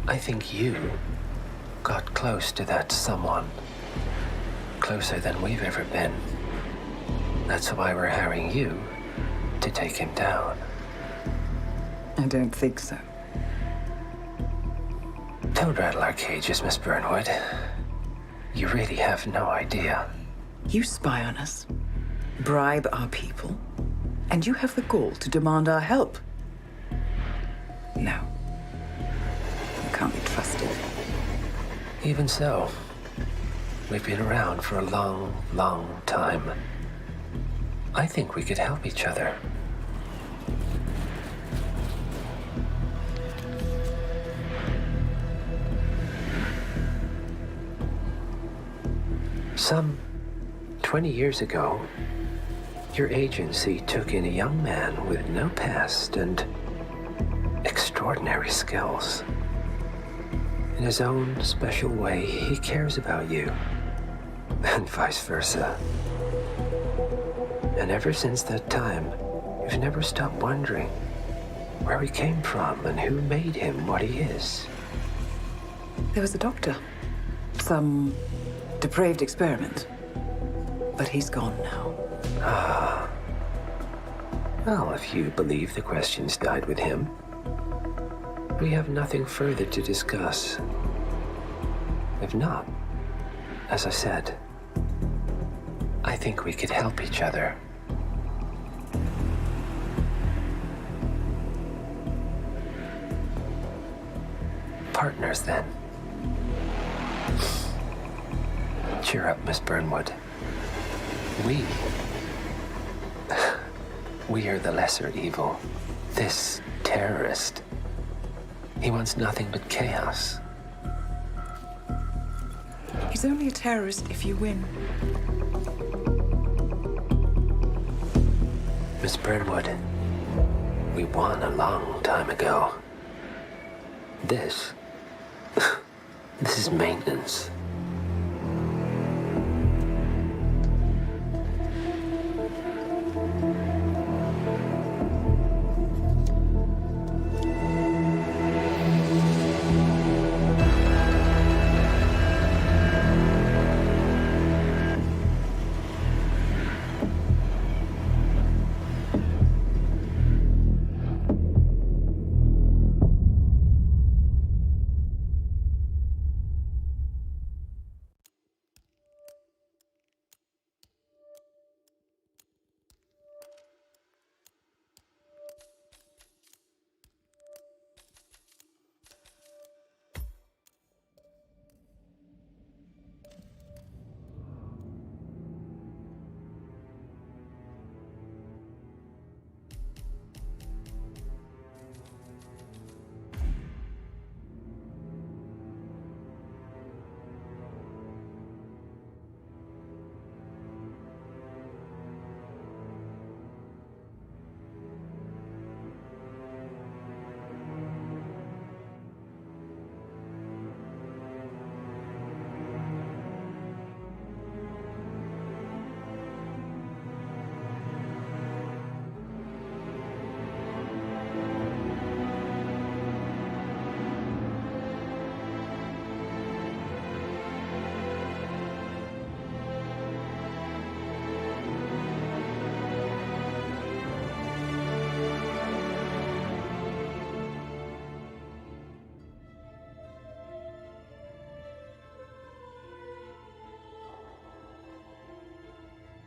[SPEAKER 11] I think you got close to that someone. Closer than we've ever been. That's why we're hiring you to take him down.
[SPEAKER 1] I don't think so.
[SPEAKER 11] Don't rattle our cages, Miss Burnwood. You really have no idea.
[SPEAKER 1] You spy on us, bribe our people, and you have the gall to demand our help. No. You can't be trusted.
[SPEAKER 11] Even so, we've been around for a long, long time. I think we could help each other. Some 20 years ago, your agency took in a young man with no past and extraordinary skills. In his own special way, he cares about you, and vice versa. And ever since that time, you've never stopped wondering where he came from and who made him what he is.
[SPEAKER 1] There was a doctor. Some depraved experiment. But he's gone now.
[SPEAKER 11] Ah. Well, if you believe the questions died with him, we have nothing further to discuss. If not, as I said, I think we could help each other. Partners, then. Cheer up, Miss Burnwood. We are the lesser evil. This terrorist, he wants nothing but chaos.
[SPEAKER 1] He's only a terrorist if you win.
[SPEAKER 11] Miss Burnwood, we won a long time ago. This is maintenance.